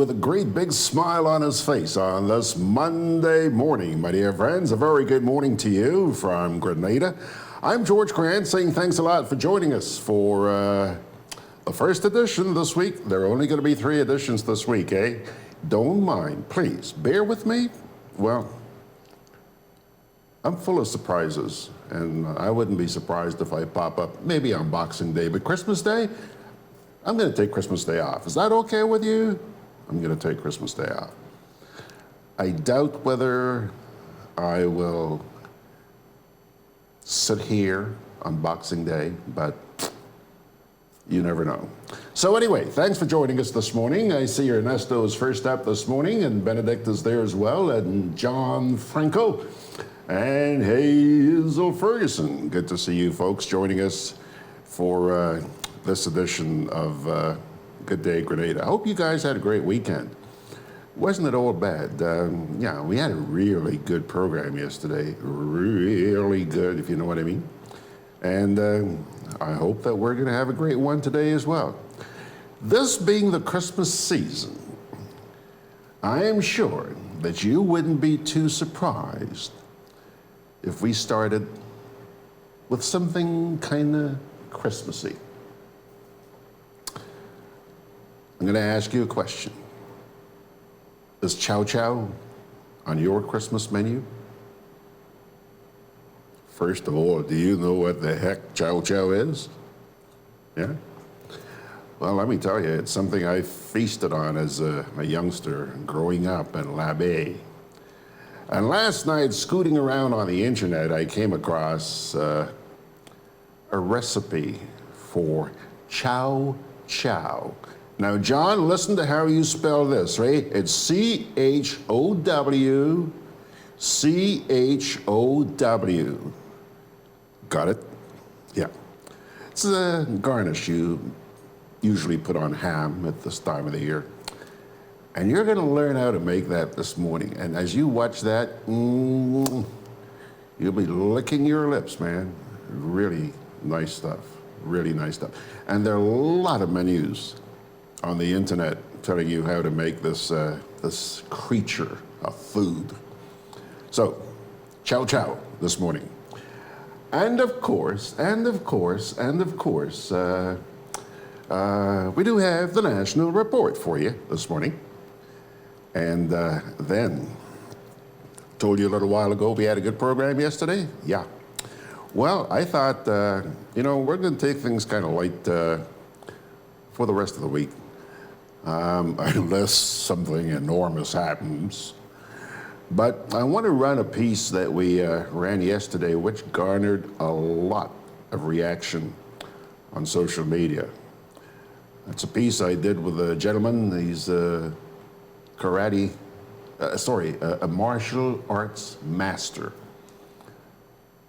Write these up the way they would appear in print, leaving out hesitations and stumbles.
with a great big smile on his face on this Monday morning. My dear friends, a very good morning to you from Grenada. I'm George Grant saying thanks a lot for joining us for the first edition this week. There are only going to be 3 editions this week, eh? Don't mind, please. Bear with me. Well, I'm full of surprises, and I wouldn't be surprised if I pop up maybe on Boxing Day, but Christmas Day, I'm going to take Christmas Day off. Is that okay with you? I'm going to take Christmas Day off. I doubt whether I will sit here on Boxing Day, but you never know. So anyway, thanks for joining us this morning. I see Ernesto is first up this morning, and Benedict is there as well, and John Franco, and Hazel Ferguson. Good to see you folks joining us for this edition of Gudday Grenada. I hope you guys had a great weekend. Wasn't it all bad? Yeah, we had a really good program yesterday. Really good, if you know what I mean. And I hope that we're going to have a great one today as well. This being the Christmas season, I am sure that you wouldn't be too surprised if we started with something kind of Christmassy. I'm going to ask you a question. Is Chow Chow on your Christmas menu? First of all, do you know what the heck Chow Chow is? Yeah? Well, let me tell you, it's something I feasted on as a youngster growing up in La Bay. And last night, scooting around on the internet, I came across a recipe for Chow Chow. Now, John, listen to how you spell this, right? It's C-H-O-W, C-H-O-W. Got it? Yeah. It's a garnish you usually put on ham at this time of the year. And you're going to learn how to make that this morning. And as you watch that, you'll be licking your lips, man. Really nice stuff. Really nice stuff. And there are a lot of menus on the internet telling you how to make this this creature of food. So, Chow Chow this morning. And of course, we do have the national report for you this morning. And then, told you a little while ago we had a good program yesterday? Yeah. Well, I thought, we're going to take things kind of light for the rest of the week. Unless something enormous happens. But I want to run a piece that we ran yesterday, which garnered a lot of reaction on social media. It's a piece I did with a gentleman. He's a martial arts master.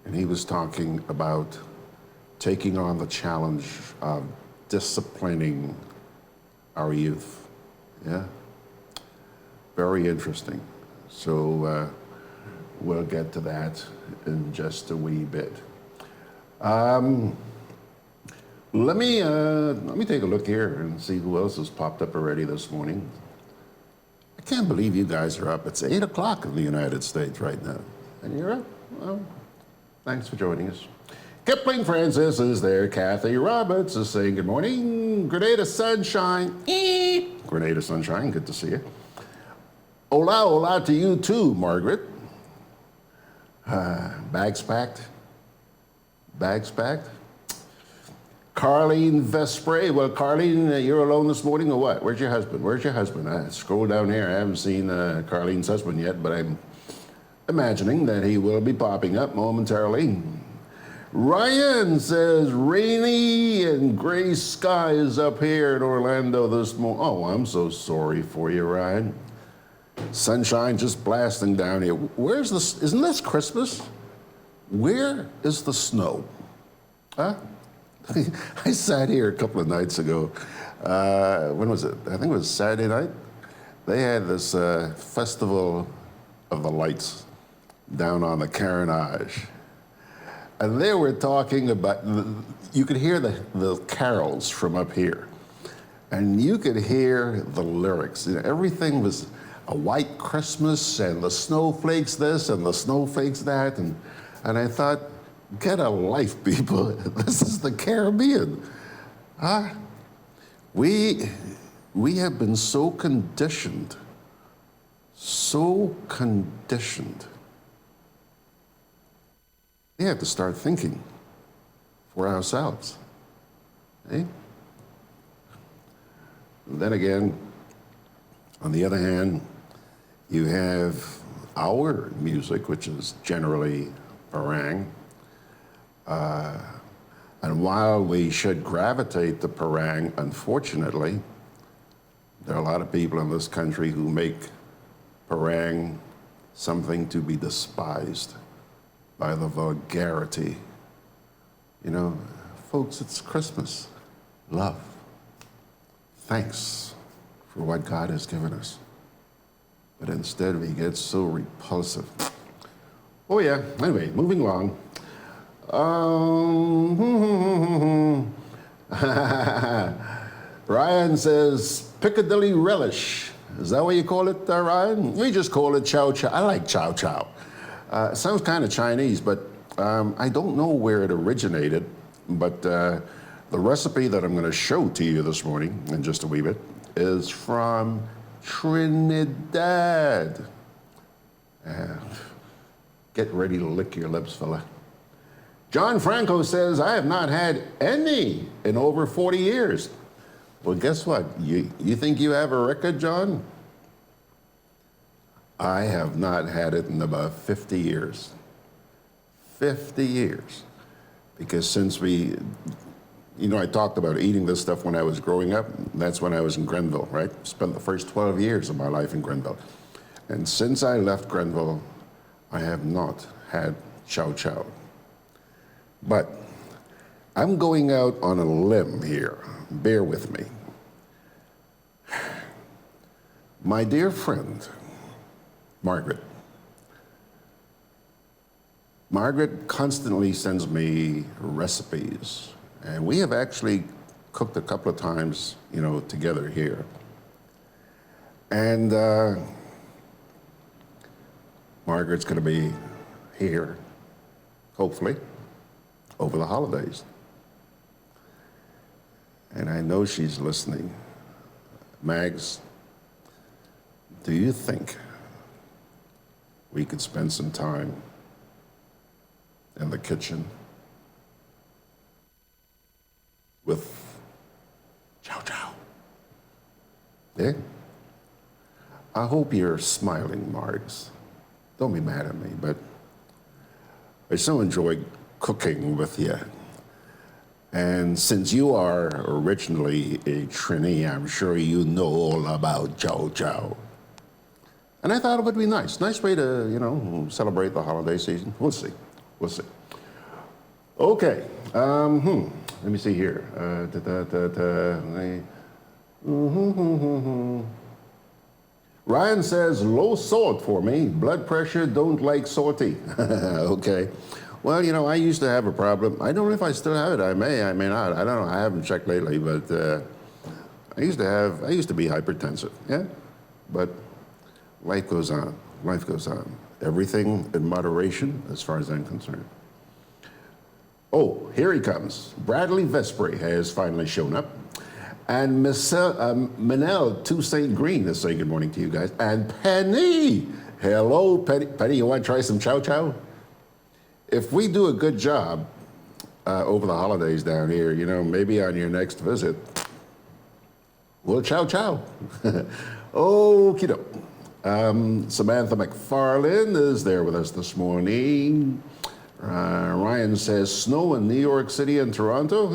And he was talking about taking on the challenge of disciplining our youth. Yeah, very interesting. So we'll get to that in just a wee bit. Let me take a look here and see who else has popped up already this morning. I can't believe you guys are up. It's 8 o'clock in the United States right now, and you're up. Well, thanks for joining us. Kipling Francis is there. Kathy Roberts is saying good morning. Grenada Sunshine. Grenada Sunshine, good to see you. Hola, hola to you too, Margaret. Bags packed? Bags packed? Carlene Vespre. Well, Carlene, you're alone this morning or what? Where's your husband? Where's your husband? Scroll down here. I haven't seen Carlene's husband yet, but I'm imagining that he will be popping up momentarily. Ryan says, rainy and gray skies up here in Orlando this morning. Oh, I'm so sorry for you, Ryan. Sunshine just blasting down here. Where's this? Isn't this Christmas? Where is the snow? Huh? I sat here a couple of nights ago. When was it? I think it was Saturday night. They had this festival of the lights down on the Carnage. And they were talking about, you could hear the carols from up here. and you could hear the lyrics. You know, everything was a white Christmas and the snowflakes this and the snowflakes that. And I thought, get a life, people. This is the Caribbean. We have been so conditioned. We have to start thinking for ourselves. Eh? Then again, on the other hand, you have our music, which is generally parang. And while we should gravitate to parang, unfortunately, there are a lot of people in this country who make parang something to be despised by the vulgarity. You know, folks, it's Christmas. Love. Thanks for what God has given us. But instead we get so repulsive. Oh yeah, anyway, moving along. Ryan says, Piccadilly relish. Is that what you call it, Ryan? We just call it Chow Chow. I like Chow Chow. It sounds kind of Chinese, but I don't know where it originated. But the recipe that I'm going to show to you this morning, in just a wee bit, is from Trinidad. Get ready to lick your lips, fella. John Franco says, I have not had any in over 40 years. Well, guess what? You think you have a record, John? I have not had it in about 50 years. 50 years. Because since I talked about eating this stuff when I was growing up. That's when I was in Grenville, right? Spent the first 12 years of my life in Grenville. And since I left Grenville, I have not had Chow Chow. But I'm going out on a limb here. Bear with me. My dear friend, Margaret constantly sends me recipes, and we have actually cooked a couple of times, together here. And Margaret's going to be here, hopefully, over the holidays. And I know she's listening. Mags, do you think we could spend some time in the kitchen with Chow Chow? Yeah? I hope you're smiling, Margs. Don't be mad at me, but I so enjoy cooking with you. And since you are originally a Trini, I'm sure you know all about Chow Chow. And I thought it would be nice way to, celebrate the holiday season. We'll see. Okay, let me see here. Ryan says, low salt for me. Blood pressure, don't like salty. Okay. Well, I used to have a problem. I don't know if I still have it. I may not. I don't know. I haven't checked lately, but I used to be hypertensive, yeah? But life goes on. Everything in moderation, as far as I'm concerned. Oh, here he comes. Bradley Vespre has finally shown up. And Manel Toussaint Green is saying good morning to you guys. And Penny, hello, Penny. Penny, you want to try some Chow Chow? If we do a good job over the holidays down here, maybe on your next visit, we'll Chow Chow. Okie doke. Samantha McFarlane is there with us this morning. Ryan says, snow in New York City and Toronto?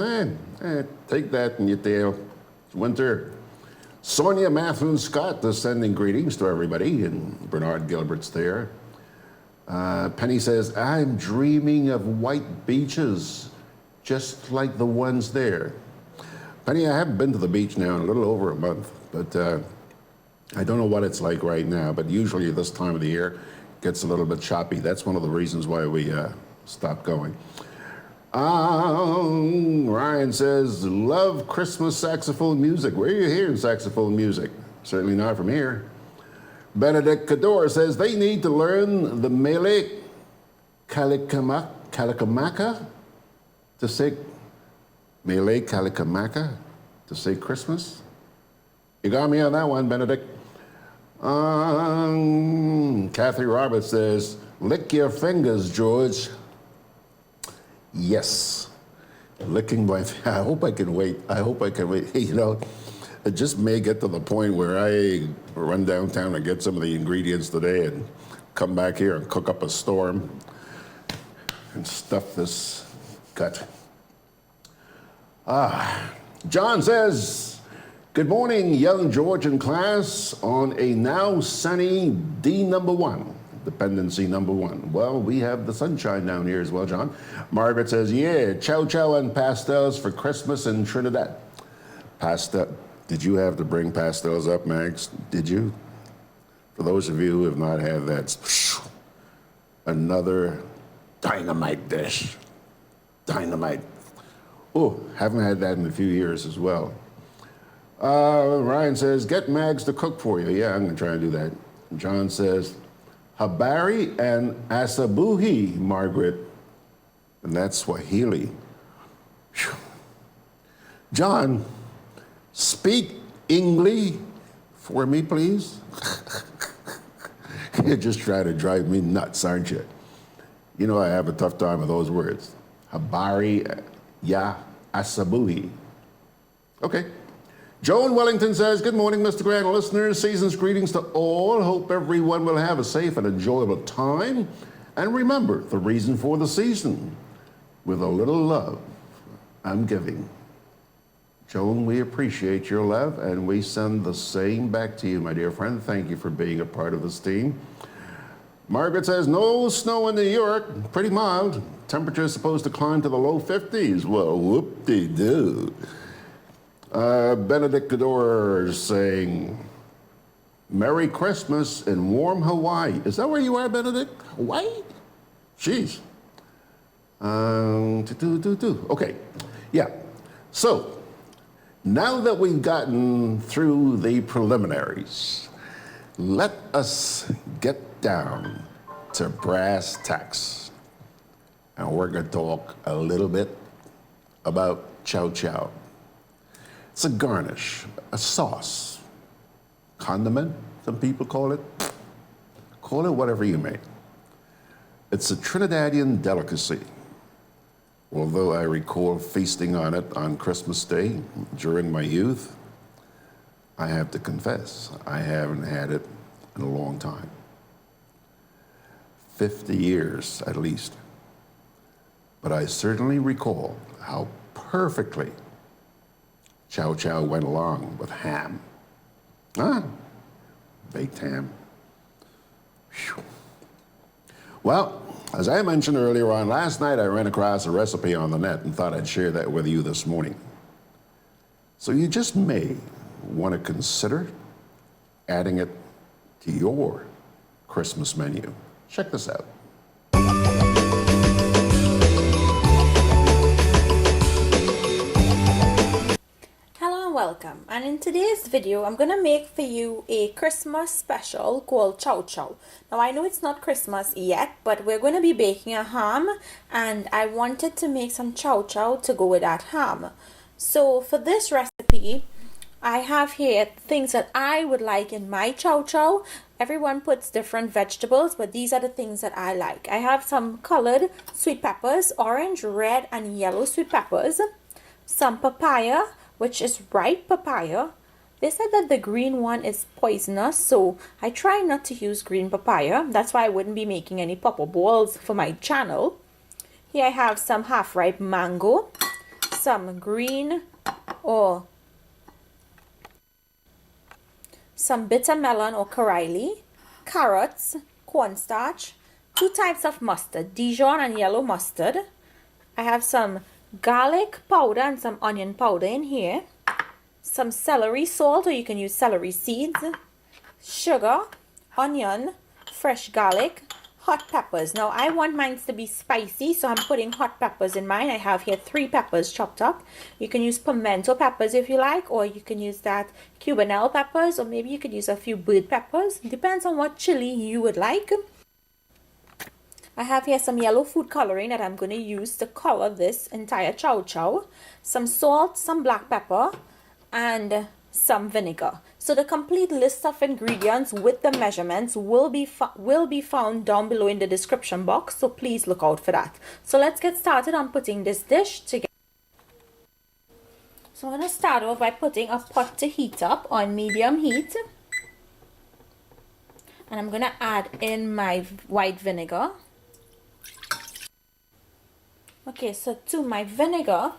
Take that in your tail. It's winter. Sonia Matthew Scott is sending greetings to everybody, and Bernard Gilbert's there. Penny says, I'm dreaming of white beaches, just like the ones there. Penny, I haven't been to the beach now in a little over a month, but I don't know what it's like right now, but usually this time of the year it gets a little bit choppy. That's one of the reasons why we stopped going. Ryan says, love Christmas saxophone music. Where are you hearing saxophone music? Certainly not from here. Benedict Cador says they need to learn the Mele Kalicamaca to say Mele Kalicamaca to say Christmas. You got me on that one, Benedict. Kathy Roberts says, lick your fingers, George. Yes. Licking my, I hope I can wait. I hope I can wait. You know, it just may get to the point where I run downtown and get some of the ingredients today and come back here and cook up a storm and stuff this gut. John says, good morning, young George and class, on a now sunny D number 1. Dependency number 1. Well, we have the sunshine down here as well, John. Margaret says, yeah, chow chow and pastels for Christmas in Trinidad. Pasta. Did you have to bring pastels up, Max? Did you? For those of you who have not had that, another dynamite dish. Dynamite. Oh, haven't had that in a few years as well. Ryan says, get Mags to cook for you. Yeah, I'm going to try and do that. John says, Habari and Asabuhi, Margaret. And that's Swahili. Whew. John, speak English for me, please. You're just trying to drive me nuts, aren't you? You know I have a tough time with those words. Habari ya Asabuhi. Okay. Joan Wellington says, good morning, Mr. Grant listeners. Season's greetings to all. Hope everyone will have a safe and enjoyable time. And remember the reason for the season. With a little love, I'm giving. Joan, we appreciate your love, and we send the same back to you, my dear friend. Thank you for being a part of this team. Margaret says, no snow in New York. Pretty mild. Temperature is supposed to climb to the low 50s. Well, whoop-de-doo. Benedict Cador saying, Merry Christmas in warm Hawaii. Is that where you are, Benedict? Hawaii? Jeez. Okay, yeah. So, now that we've gotten through the preliminaries, let us get down to brass tacks. And we're going to talk a little bit about Chow Chow. It's a garnish, a sauce, condiment, some people call it. Call it whatever you may. It's a Trinidadian delicacy. Although I recall feasting on it on Christmas Day during my youth, I have to confess, I haven't had it in a long time. 50 years at least. But I certainly recall how perfectly Chow Chow went along with ham. Baked ham. Whew. Well, as I mentioned earlier on, last night I ran across a recipe on the net and thought I'd share that with you this morning. So you just may want to consider adding it to your Christmas menu. Check this out. Welcome, and in today's video I'm gonna make for you a Christmas special called Chow Chow. Now I know it's not Christmas yet, but we're going to be baking a ham, and I wanted to make some Chow Chow to go with that ham. So for this recipe I have here things that I would like in my Chow Chow. Everyone puts different vegetables, but these are the things that I like. I have some colored sweet peppers, orange, red and yellow sweet peppers, some papaya, which is ripe papaya. They said that the green one is poisonous, so I try not to use green papaya. That's why I wouldn't be making any papa balls for my channel. Here I have some half-ripe mango, some green or some bitter melon or Karaili, carrots, cornstarch, 2 types of mustard, Dijon and yellow mustard. I have some garlic powder and some onion powder in here, some celery salt, or you can use celery seeds, sugar, onion, fresh garlic, hot peppers. Now I want mine to be spicy, so I'm putting hot peppers in mine. I have here 3 peppers chopped up. You can use pimento peppers if you like, or you can use that Cubanelle peppers, or maybe you could use a few bird peppers. Depends on what chili you would like. I have here some yellow food coloring that I'm going to use to color this entire chow chow. Some salt, some black pepper, and some vinegar. So the complete list of ingredients with the measurements will be found down below in the description box, so please look out for that. So let's get started on putting this dish together. So I'm going to start off by putting a pot to heat up on medium heat. And I'm going to add in my white vinegar. Okay, so to my vinegar,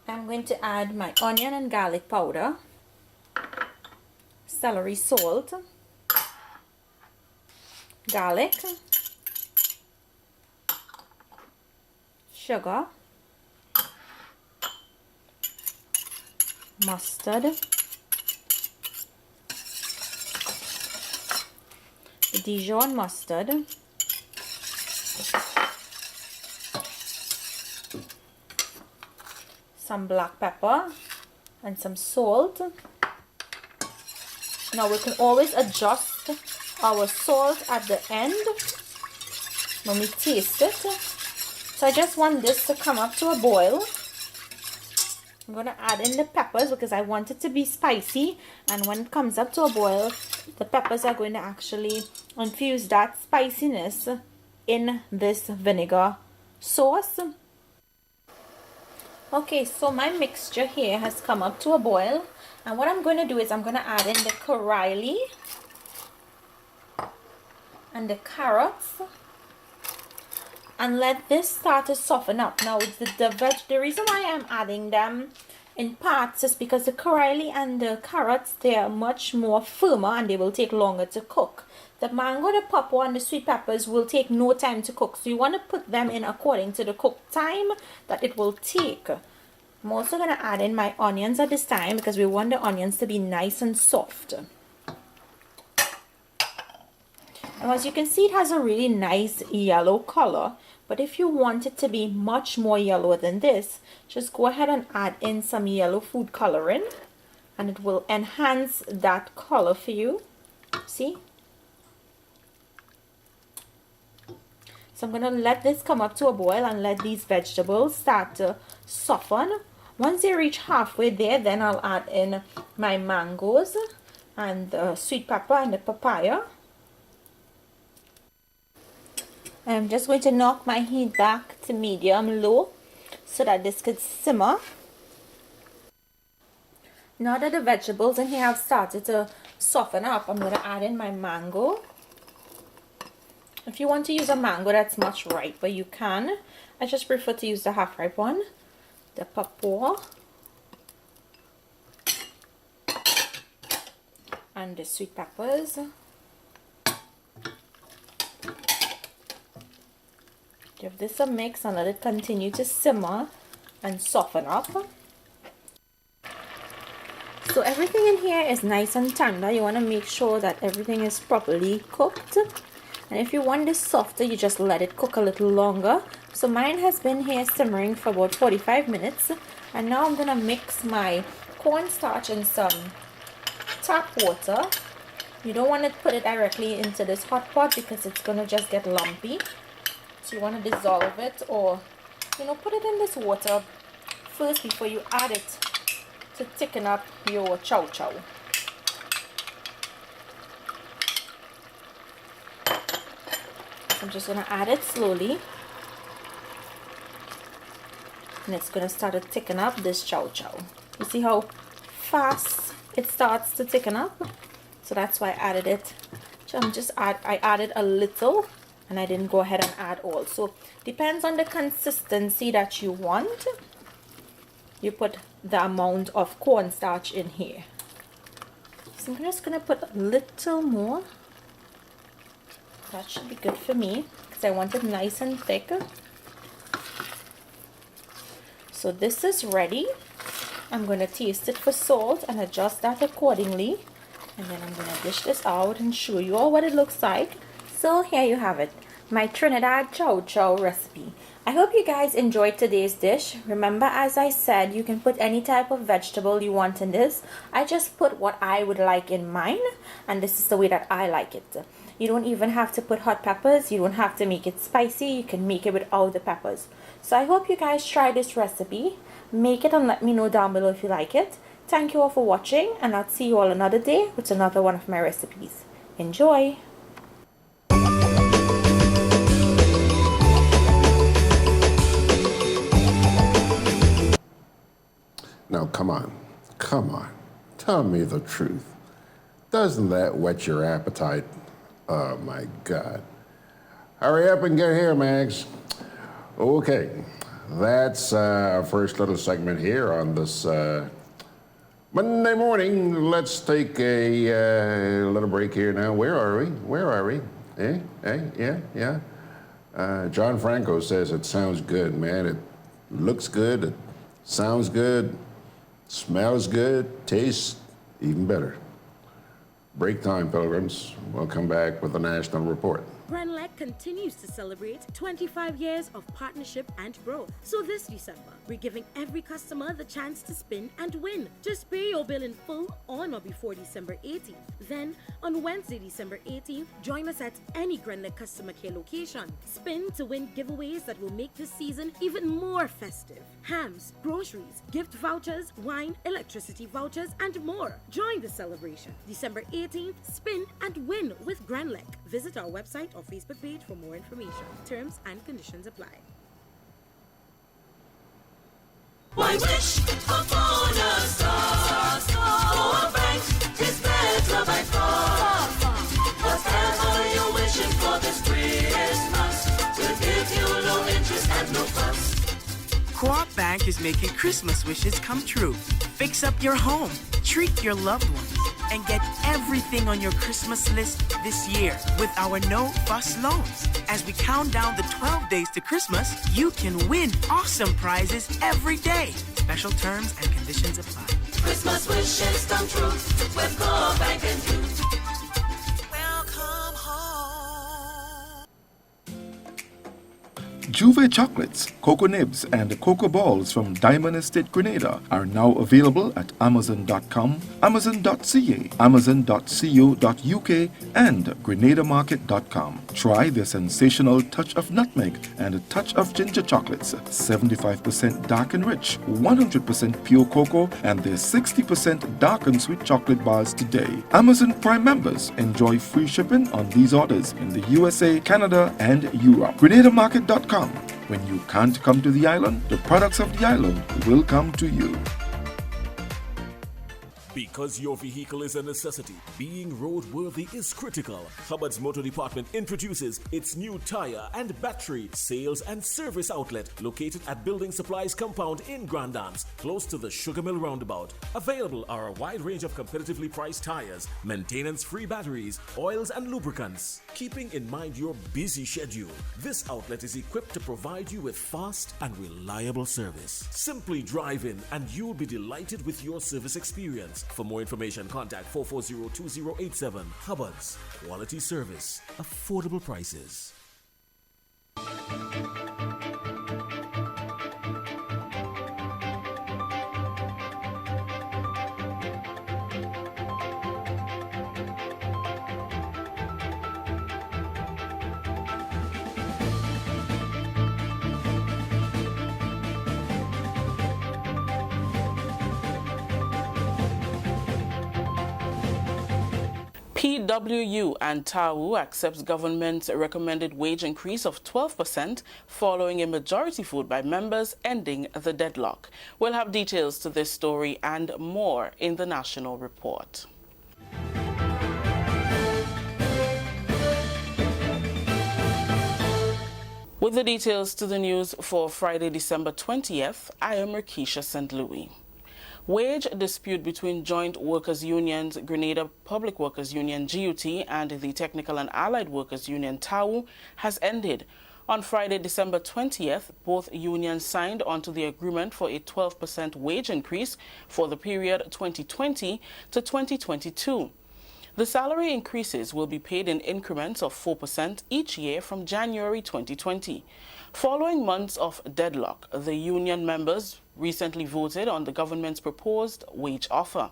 I'm going to add my onion and garlic powder, celery salt, garlic, sugar, mustard, Dijon mustard, some black pepper, and some salt. Now we can always adjust our salt at the end when we taste it. So I just want this to come up to a boil. I'm going to add in the peppers because I want it to be spicy, and when it comes up to a boil, the peppers are going to actually infuse that spiciness in this vinegar sauce. Okay, so my mixture here has come up to a boil, and what I'm going to do is I'm going to add in the coralie and the carrots and let this start to soften up. Now the reason why I'm adding them in parts is because the coralie and the carrots, they are much more firmer and they will take longer to cook. The mango, the pawpaw, and the sweet peppers will take no time to cook, so you want to put them in according to the cook time that it will take. I'm also going to add in my onions at this time because we want the onions to be nice and soft. Now as you can see, it has a really nice yellow color, but if you want it to be much more yellow than this, just go ahead and add in some yellow food coloring and it will enhance that color for you. See? So I'm going to let this come up to a boil and let these vegetables start to soften. Once they reach halfway there, then I'll add in my mangoes and the sweet pepper and the papaya. I'm just going to knock my heat back to medium low so that this could simmer. Now that the vegetables in here have started to soften up, I'm going to add in my mango. If you want to use a mango that's much riper, you can. I just prefer to use the half-ripe one. The pawpaw. And the sweet peppers. Give this a mix and let it continue to simmer and soften up. So everything in here is nice and tender. You want to make sure that everything is properly cooked. And if you want this softer, you just let it cook a little longer. So mine has been here simmering for about 45 minutes. And now I'm going to mix my cornstarch in some tap water. You don't want to put it directly into this hot pot because it's going to just get lumpy. So you want to dissolve it, or put it in this water first before you add it to thicken up your chow chow. I'm just going to add it slowly, and it's going to start to thicken up this chow chow. You see how fast it starts to thicken up? So that's why I added it. So I added a little, and I didn't go ahead and add all. So depends on the consistency that you want. You put the amount of cornstarch in here. So I'm just going to put a little more. That should be good for me because I want it nice and thick. So this is ready. I'm going to taste it for salt and adjust that accordingly. And then I'm going to dish this out and show you all what it looks like. So here you have it. my Trinidad Chow Chow recipe. I hope you guys enjoyed today's dish. Remember, as I said, you can put any type of vegetable you want in this. I just put what I would like in mine, and this is the way that I like it. You don't even have to put hot peppers. You don't have to make it spicy. You can make it without the peppers. So I hope you guys try this recipe. Make it and let me know down below if you like it. Thank you all for watching, and I'll see you all another day with another one of my recipes. Enjoy! Now, come on. Tell me the truth. Doesn't that whet your appetite? Oh, my God. Hurry up and get here, Max. Okay, that's our first little segment here on this Monday morning. Let's take a little break here now. Where are we? Yeah. John Franco says it sounds good, man. It looks good. It sounds good. Smells good, tastes even better. Break time, pilgrims. We'll come back with the national report. GRENADA continues to celebrate 25 years of partnership and growth. So this December, we're giving every customer the chance to spin and win. Just pay your bill in full on or before December 18th. Then, on Wednesday, December 18th, join us at any GRENADA customer care location. Spin to win giveaways that will make this season even more festive. Hams, groceries, gift vouchers, wine, electricity vouchers, and more. Join the celebration. December 18th, spin and win with GRENADA. Visit our website or Facebook page for more information. Terms and conditions apply. Why wish upon a star? For a bank is better by far. Whatever you're wishing for this Christmas, we'll give you low interest and no fuss. Co-op Bank is making Christmas wishes come true. Fix up your home, treat your loved ones, and get everything on your Christmas list this year with our no-fuss loans. As we count down the 12 days to Christmas, you can win awesome prizes every day. Special terms and conditions apply. Christmas wishes come true with Co-op Bank and you. Welcome home. Juve chocolates, cocoa nibs, and cocoa balls from Diamond Estate Grenada are now available at Amazon.com, Amazon.ca, Amazon.co.uk, and GrenadaMarket.com. Try their sensational touch of nutmeg and a touch of ginger chocolates, 75% dark and rich, 100% pure cocoa, and their 60% dark and sweet chocolate bars today. Amazon Prime members enjoy free shipping on these orders in the USA, Canada, and Europe. GrenadaMarket.com. When you can't come to the island, the products of the island will come to you. Because your vehicle is a necessity, being roadworthy is critical. Hubbard's Motor Department introduces its new tire and battery sales and service outlet located at Building Supplies Compound in Grand Anse, close to the Sugar Mill Roundabout. Available are a wide range of competitively priced tires, maintenance-free batteries, oils and lubricants. Keeping in mind your busy schedule, this outlet is equipped to provide you with fast and reliable service. Simply drive in and you'll be delighted with your service experience. For more information, contact 440-2087. Hubbard's, quality service, affordable prices. PWU and TAU accepts government's recommended wage increase of 12% following a majority vote by members ending the deadlock. We'll have details to this story and more in the national report. With the details to the news for Friday, December 20th, I am Rakisha St. Louis. Wage dispute between Joint Workers Unions, Grenada Public Workers Union, GUT, and the Technical and Allied Workers Union, TAU, has ended. On Friday, December 20th, both unions signed onto the agreement for a 12% wage increase for the period 2020 to 2022. The salary increases will be paid in increments of 4% each year from January 2020. Following months of deadlock, the union members recently voted on the government's proposed wage offer.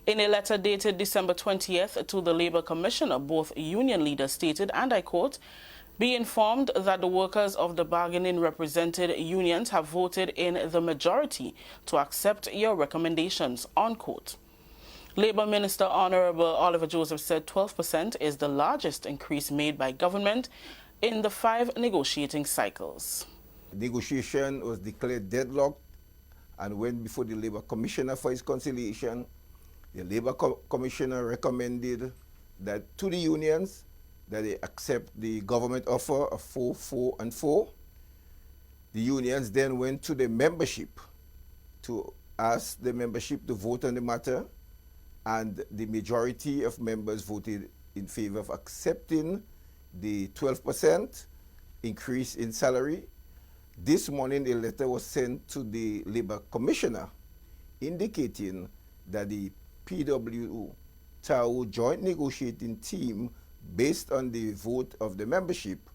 In a letter dated December 20th to the Labour Commissioner, both union leaders stated, and I quote, "Be informed that the workers of the bargaining represented unions have voted in the majority to accept your recommendations," unquote. Labour Minister Honourable Oliver Joseph said 12% is the largest increase made by government in the 5 negotiating cycles. Negotiation was declared deadlocked and went before the Labour Commissioner for his conciliation. The Labour Commissioner recommended that to the unions that they accept the government offer of 4, 4, and 4. The unions then went to the membership to ask the membership to vote on the matter, and the majority of members voted in favor of accepting the 12% increase in salary. This morning, a letter was sent to the Labour Commissioner indicating that the PW Chow joint negotiating team, based on the vote of the membership,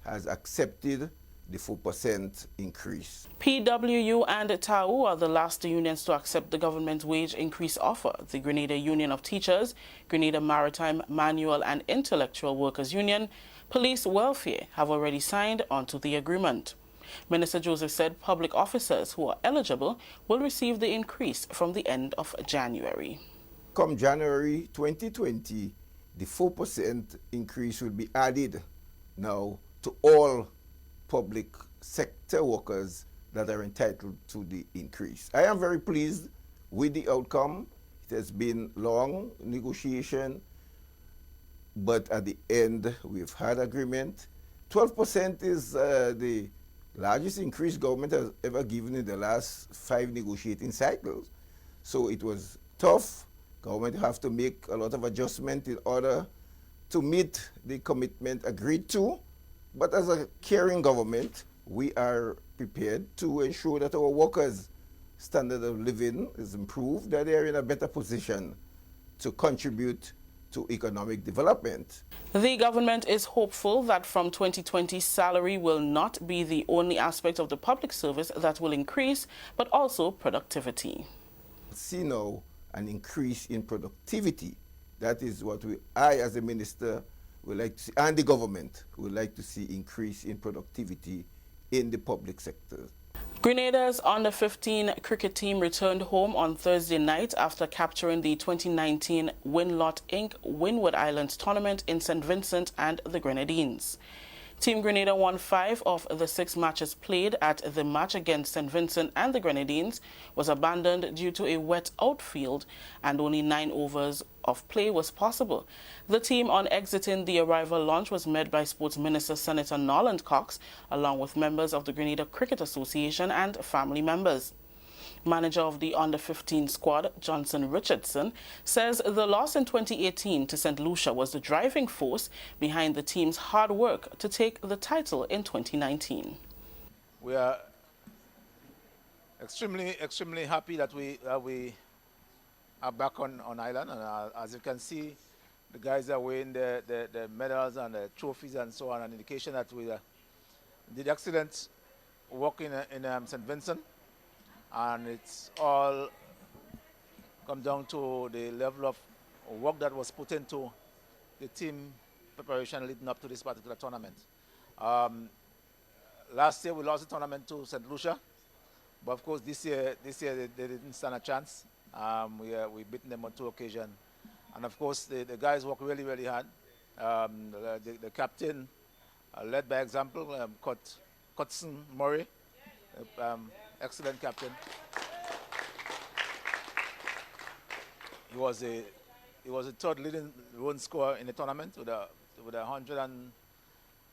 has accepted the 4% increase. PWU and TAU are the last unions to accept the government's wage increase offer. The Grenada Union of Teachers, Grenada Maritime, Manual and Intellectual Workers Union, Police Welfare have already signed onto the agreement. Minister Joseph said public officers who are eligible will receive the increase from the end of January. Come January 2020, the 4% increase will be added now to all public sector workers that are entitled to the increase. I am very pleased with the outcome. It has been long negotiation, but at the end we've had agreement. 12% is the largest increase government has ever given in the last 5 negotiating cycles. So it was tough. Government have to make a lot of adjustment in order to meet the commitment agreed to. But as a caring government, we are prepared to ensure that our workers' standard of living is improved, that they are in a better position to contribute to economic development. The government is hopeful that from 2020, salary will not be the only aspect of the public service that will increase, but also productivity. See now an increase in productivity. That is what I as a minister would like to see, and the government would like to see increase in productivity in the public sector. Grenada's under-15 cricket team returned home on Thursday night after capturing the 2019 Winlot Inc. Windward Islands tournament in St. Vincent and the Grenadines. Team Grenada won 5 of the 6 matches played at the match against St. Vincent, and the Grenadines was abandoned due to a wet outfield and only 9 overs of play was possible. The team on exiting the arrival launch was met by Sports Minister Senator Norland Cox, along with members of the Grenada Cricket Association and family members. Manager of the under-15 squad, Johnson Richardson, says the loss in 2018 to St. Lucia was the driving force behind the team's hard work to take the title in 2019. We are extremely happy that we are back on island, and as you can see, the guys are weighing the medals and the trophies and so on, an indication that we did excellent work in St. Vincent. And it's all come down to the level of work that was put into the team preparation leading up to this particular tournament. Last year we lost the tournament to St. Lucia, but of course this year they didn't stand a chance. We beaten them on 2 occasions, and of course the guys work really hard. The captain led by example, Cotson Murray. Excellent captain. He was a 3rd leading run scorer in the tournament with a 100 and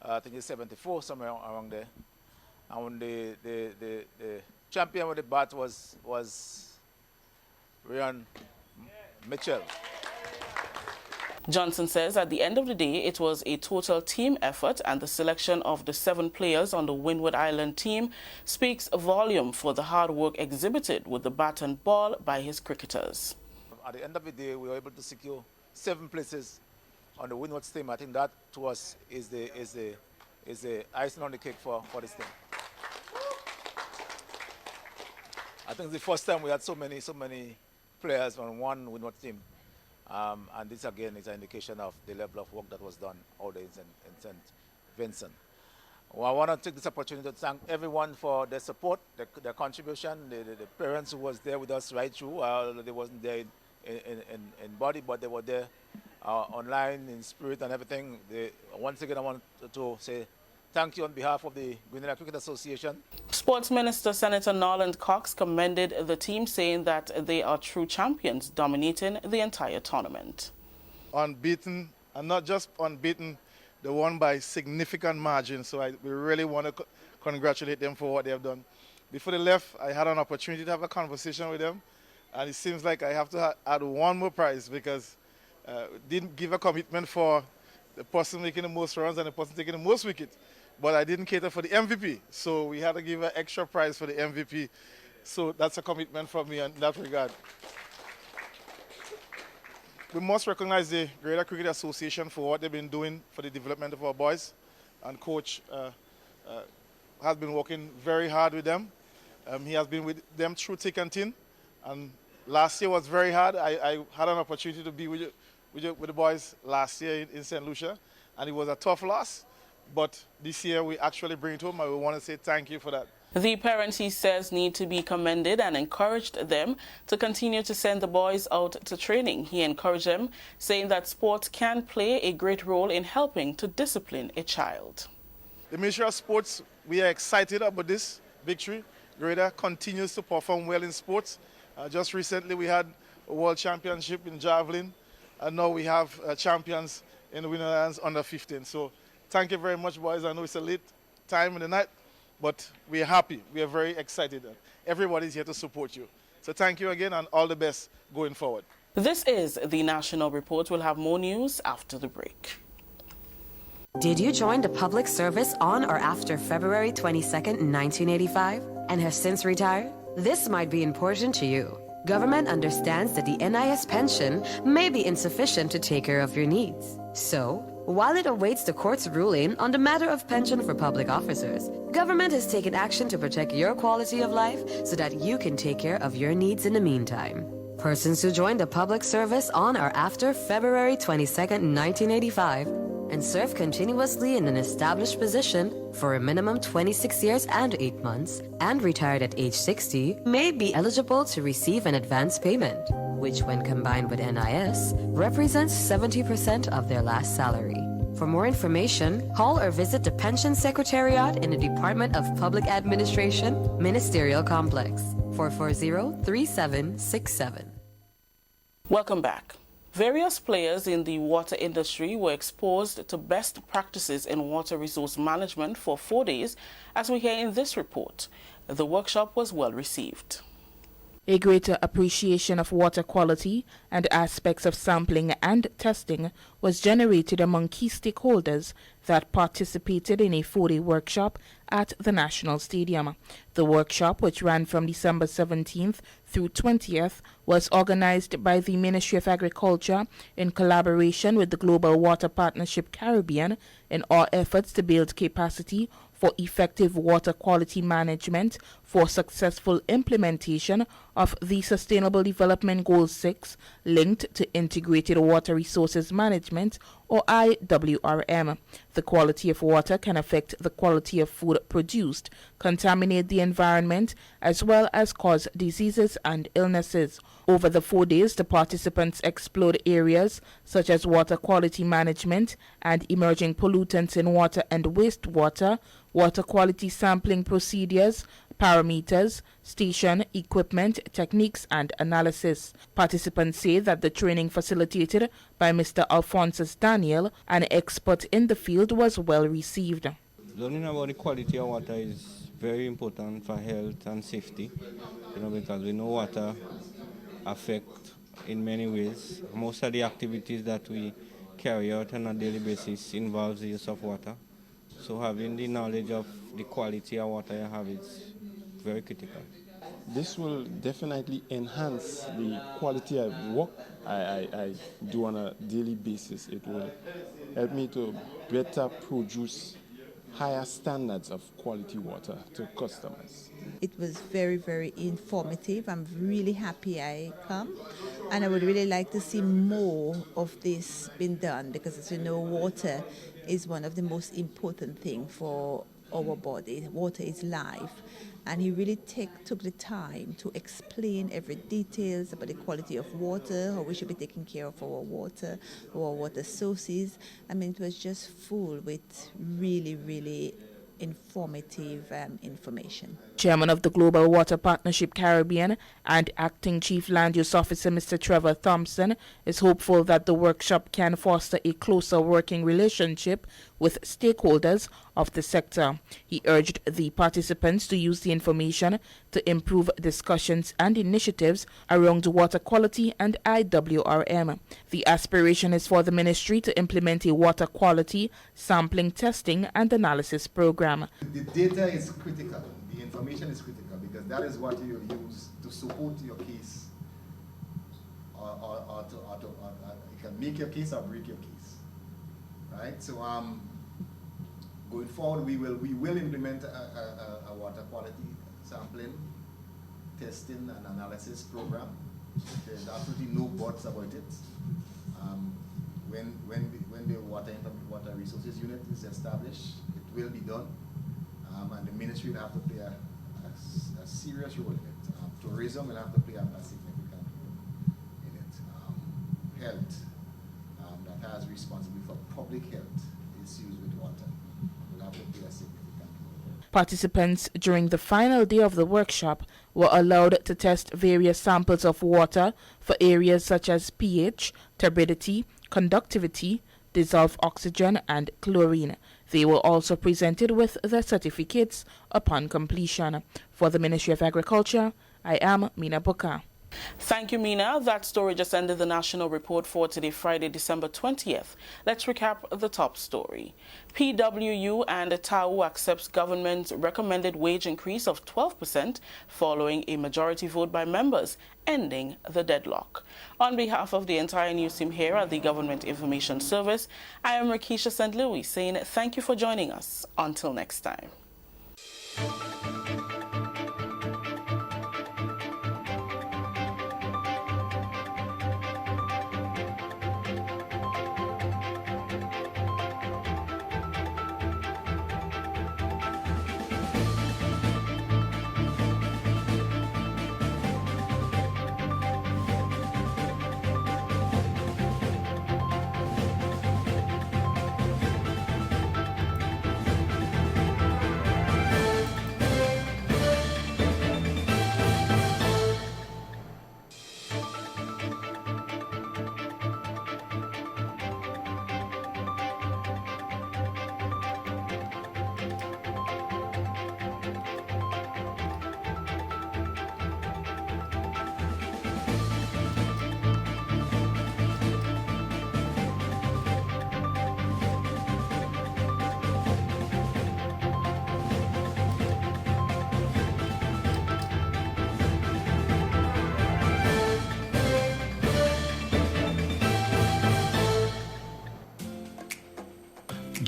I think it's 74, somewhere around there. And when the champion with the bat was Ryan Mitchell. Johnson says at the end of the day, it was a total team effort, and the selection of the 7 players on the Windward Island team speaks a volume for the hard work exhibited with the bat and ball by his cricketers. At the end of the day, we were able to secure 7 places on the Windward team. I think that to us is the icing on the cake for this team. I think it's the first time we had so many players on one Windward team. And this again is an indication of the level of work that was done out there in St. Vincent. Well, I want to take this opportunity to thank everyone for their support, their contribution, the parents who was there with us right through. They wasn't there in body, but they were there online in spirit and everything. Once again, I want to say thank you on behalf of the Grenada Cricket Association. Sports Minister Senator Norland Cox commended the team, saying that they are true champions, dominating the entire tournament. Unbeaten, and not just unbeaten, they won by significant margin, so we really want to congratulate them for what they have done. Before they left, I had an opportunity to have a conversation with them, and it seems like I have to add one more prize because didn't give a commitment for the person making the most runs and the person taking the most wickets, but I didn't cater for the MVP, so we had to give an extra prize for the MVP, so that's a commitment from me in that regard. We must recognize the Grenada Cricket Association for what they've been doing for the development of our boys. And Coach has been working very hard with them. He has been with them through thick and thin. And last year was very hard. I had an opportunity to be with the boys last year in St. Lucia. And it was a tough loss. But this year we actually bring it home. I want to say thank you for that. The parents, he says, need to be commended and encouraged them to continue to send the boys out to training. He encouraged them, saying that sports can play a great role in helping to discipline a child. The Ministry of Sports, we are excited about this victory. Grenada continues to perform well in sports. Just recently we had a World Championship in javelin, and now we have champions in the Winnerlands under 15. So thank you very much, boys. I know it's a late time in the night, but we are happy. We are very excited. Everybody's here to support you. So thank you again and all the best going forward. This is the National Report. We'll have more news after the break. Did you join the public service on or after February 22nd, 1985 and have since retired? This might be important to you. Government understands that the NIS pension may be insufficient to take care of your needs. So, while it awaits the court's ruling on the matter of pension for public officers, government has taken action to protect your quality of life so that you can take care of your needs in the meantime. Persons who joined the public service on or after February 22nd, 1985 and serve continuously in an established position for a minimum 26 years and 8 months and retired at age 60 may be eligible to receive an advance payment, which when combined with NIS represents 70% of their last salary. For more information, call or visit the Pension Secretariat in the Department of Public Administration, Ministerial Complex, 440-3767. Welcome back. Various players in the water industry were exposed to best practices in water resource management for 4 days, as we hear in this report. The workshop was well received. A greater appreciation of water quality and aspects of sampling and testing was generated among key stakeholders that participated in a 4-day workshop at the National Stadium. The workshop, which ran from December 17th through 20th, was organized by the Ministry of Agriculture in collaboration with the Global Water Partnership Caribbean in our efforts to build capacity for effective water quality management for successful implementation of the Sustainable Development Goal 6 linked to Integrated Water Resources Management, or IWRM. The quality of water can affect the quality of food produced, contaminate the environment, as well as cause diseases and illnesses. Over the 4 days, the participants explored areas such as water quality management and emerging pollutants in water and wastewater, water quality sampling procedures, parameters, station, equipment, techniques, and analysis. Participants say that the training facilitated by Mr. Alphonsus Daniel, an expert in the field, was well received. Learning about the quality of water is very important for health and safety, because we know water affects in many ways. Most of the activities that we carry out on a daily basis involves the use of water. So having the knowledge of the quality of water you have is very critical. this will definitely enhance the quality of work I do on a daily basis. It will help me to better produce higher standards of quality water to customers. It was very, very informative. I'm really happy I come, and I would really like to see more of this being done because, as you know, water is one of the most important things for our body. Water is life, and he really took the time to explain every details about the quality of water, how we should be taking care of our water sources. I mean, it was just full with really, really informative information. Chairman of the Global Water Partnership Caribbean and Acting Chief Land Use Officer Mr. Trevor Thompson is hopeful that the workshop can foster a closer working relationship with stakeholders of the sector. He urged the participants to use the information to improve discussions and initiatives around water quality and IWRM. The aspiration is for the ministry to implement a water quality sampling, testing and analysis program. The data is critical. The information is critical because that is what you use to support your case, or you can make your case or break your case, right? So going forward, we will implement a water quality sampling, testing and analysis program. There's absolutely no buts about it. When the water resources unit is established, it will be done, and the ministry will have to play a serious role in it. Tourism will have to play a significant role in it. Health, that has responsibility for public health issues with water, will have to play a significant role. Participants during the final day of the workshop were allowed to test various samples of water for areas such as pH, turbidity, conductivity, dissolved oxygen and chlorine. They were also presented with their certificates upon completion. For the Ministry of Agriculture, I am Mina Buka. Thank you, Mina. That story just ended the national report for today, Friday, December 20th. Let's recap the top story. PWU and TAU accepts government's recommended wage increase of 12% following a majority vote by members, ending the deadlock. On behalf of the entire news team here at the Government Information Service, I am Rakisha St. Louis saying thank you for joining us. Until next time.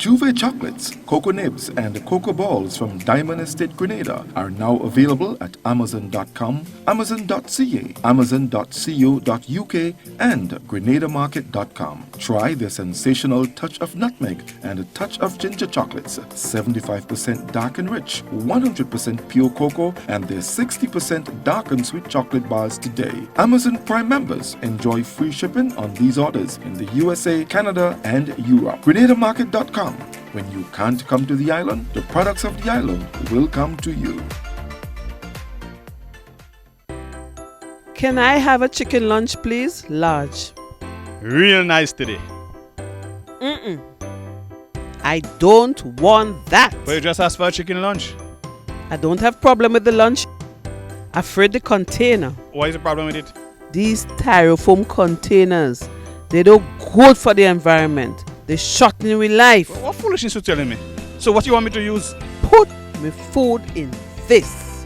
Juve chocolates, cocoa nibs, and cocoa balls from Diamond Estate Grenada are now available at Amazon.com, Amazon.ca, Amazon.co.uk, and GrenadaMarket.com. Try the sensational touch of nutmeg and a touch of ginger chocolates, 75% dark and rich, 100% pure cocoa, and their 60% dark and sweet chocolate bars today. Amazon Prime members enjoy free shipping on these orders in the USA, Canada, and Europe. GrenadaMarket.com. When you can't come to the island, the products of the island will come to you. Can I have a chicken lunch, please? Large. Real nice today. I don't want that. But you just asked for a chicken lunch. I don't have problem with the lunch. Afraid the container. What is the problem with it? These styrofoam containers, they don't good for the environment. They shorten with life. What foolishness you telling me? So what you want me to use? Put my food in this.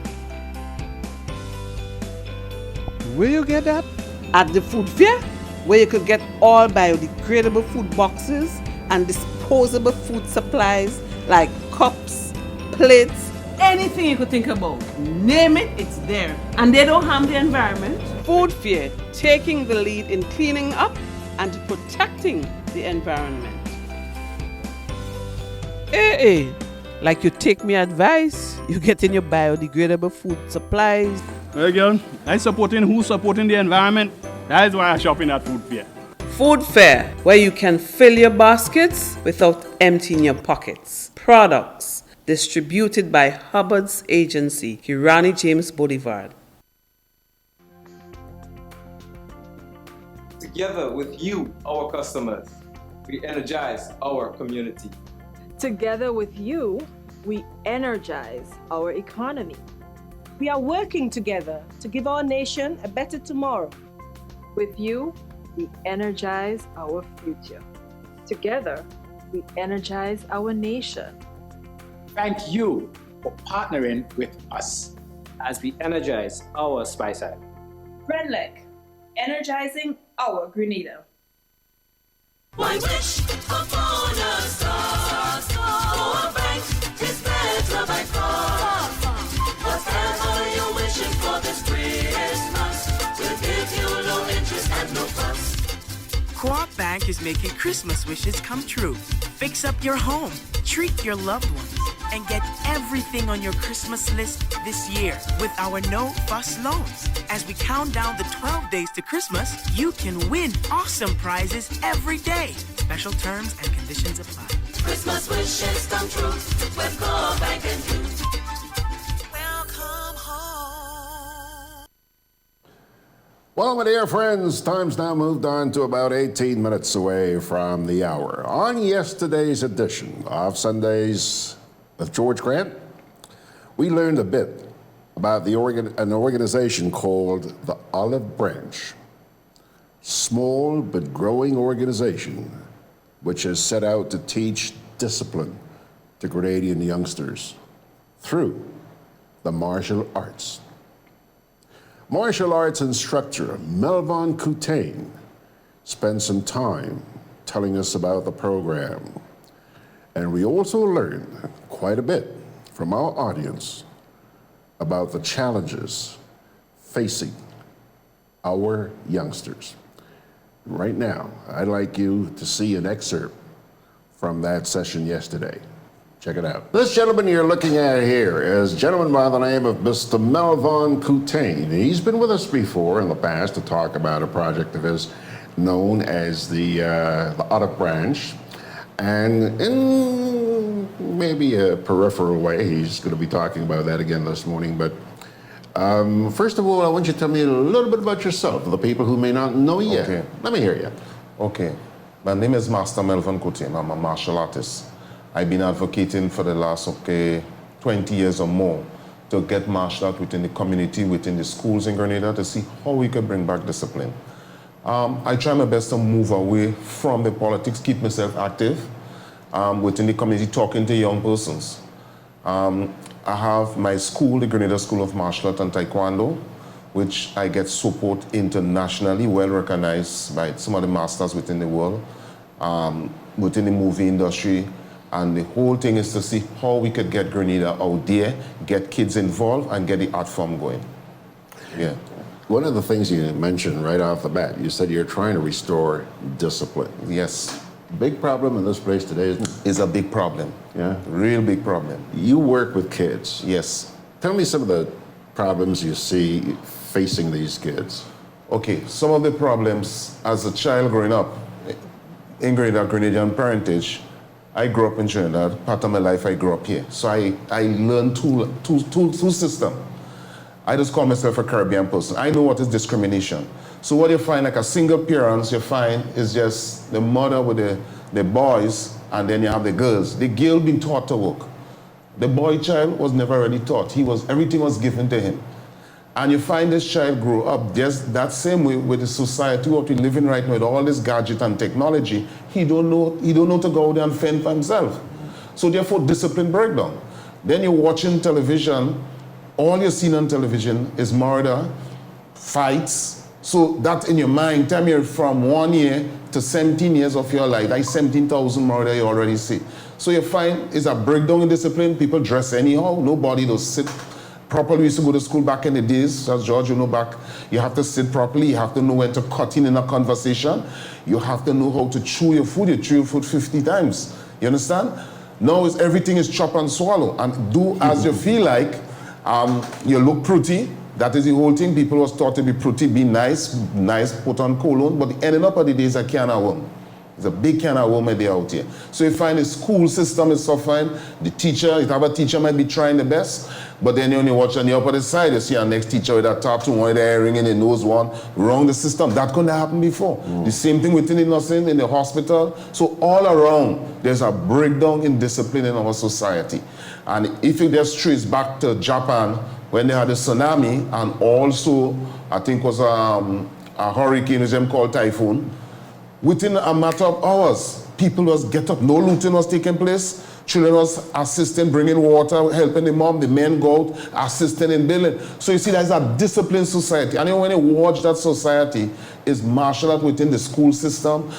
Where you get that? At the food fair, where you could get all biodegradable food boxes and disposable food supplies like cups, plates, anything you could think about. Name it, it's there. And they don't harm the environment. Food fair, taking the lead in cleaning up and protecting the environment. Hey, like you take me advice, you get in your biodegradable food supplies. Well, girl, I supporting who supporting the environment. That is why I shop in at food fair. Food fair, where you can fill your baskets without emptying your pockets. Products distributed by Hubbard's agency, Kirani James Boulevard. Together with you, our customers, we energize our community. Together with you, we energize our economy. We are working together to give our nation a better tomorrow. With you, we energize our future. Together, we energize our nation. Thank you for partnering with us as we energize our Spice Island. Grenlec, energizing our Grenada. Why wish upon a star? Our bank is better by far. Whatever you're wishing for this Christmas, we'll give you low interest and no fuss. Co-op Bank is making Christmas wishes come true. Fix up your home, treat your loved ones, and get everything on your Christmas list this year with our no-fuss loans. As we count down the 12 days to Christmas, you can win awesome prizes every day. Special terms and conditions apply. Christmas wishes come true with Co-op Bank and you. Well, my dear friends, time's now moved on to about 18 minutes away from the hour. On yesterday's edition of Sundays with George Grant, we learned a bit about an organization called the Olive Branch. Small but growing organization which has set out to teach discipline to Grenadian youngsters through the martial arts. Martial arts instructor Melvin Coutain spent some time telling us about the program. And we also learned quite a bit from our audience about the challenges facing our youngsters. Right now, I'd like you to see an excerpt from that session yesterday. Check it out. This gentleman you're looking at here is a gentleman by the name of Mr. Melvin Coutain. He's been with us before in the past to talk about a project of his known as the Olive Branch. And in maybe a peripheral way, he's going to be talking about that again this morning. But first of all, I want you to tell me a little bit about yourself, for the people who may not know you yet. Okay. Let me hear you. Okay. My name is Master Melvin Coutain. I'm a martial artist. I've been advocating for the last 20 years or more to get martial art within the community, within the schools in Grenada, to see how we could bring back discipline. I try my best to move away from the politics, keep myself active within the community, talking to young persons. I have my school, the Grenada School of Martial Art and Taekwondo, which I get support internationally, well recognized by some of the masters within the world, within the movie industry. And the whole thing is to see how we could get Grenada out there, get kids involved, and get the art form going. Yeah. One of the things you mentioned right off the bat, you said you're trying to restore discipline. Yes. Big problem in this place today, isn't it? It's a big problem. Yeah? Real big problem. You work with kids. Yes. Tell me some of the problems you see facing these kids. Okay, some of the problems as a child growing up in Grenadian parentage, I grew up in Trinidad. Part of my life I grew up here. So I learned two system. I just call myself a Caribbean person. I know what is discrimination. So what you find, like a single parents, you find is just the mother with the boys, and then you have the girls. The girl being taught to work. The boy child was never really taught. Everything was given to him. And you find this child grow up just that same way with the society what we live in right now, with all this gadget and technology. He don't know to go out there and fend for himself. So therefore, discipline breakdown. Then you're watching television. All you're seeing on television is murder, fights. So that in your mind, tell me from 1 year to 17 years of your life, that's 17,000 murder you already see. So you find it's a breakdown in discipline. People dress anyhow. Nobody does sit properly. We used to go to school back in the days, as George, you know, back. You have to sit properly. You have to know when to cut in a conversation. You have to know how to chew your food. You chew your food 50 times. You understand? Now it's, everything is chop and swallow. And do as you feel like. You look pretty. That is the whole thing. People was taught to be pretty, be nice, put on cologne. But the ending up of the day is a can of worm. It's a big can of worm there out here. So you find the school system is suffering. The teacher, if a teacher might be trying the best, but then you only watch on the opposite side, you see our next teacher with a tattoo, one with the earring in the nose, one wrong the system. That couldn't happen before. The same thing within the nursing, in the hospital. So all around, there's a breakdown in discipline in our society. And if you just trace back to Japan, when they had a tsunami, and also, I think was a hurricane, which them called typhoon, within a matter of hours, people was get up, no looting was taking place, children was assisting, bringing water, helping the mom, the men go out, assisting in building. So you see, there's a disciplined society. And when you watch that society, is martial art within the school system,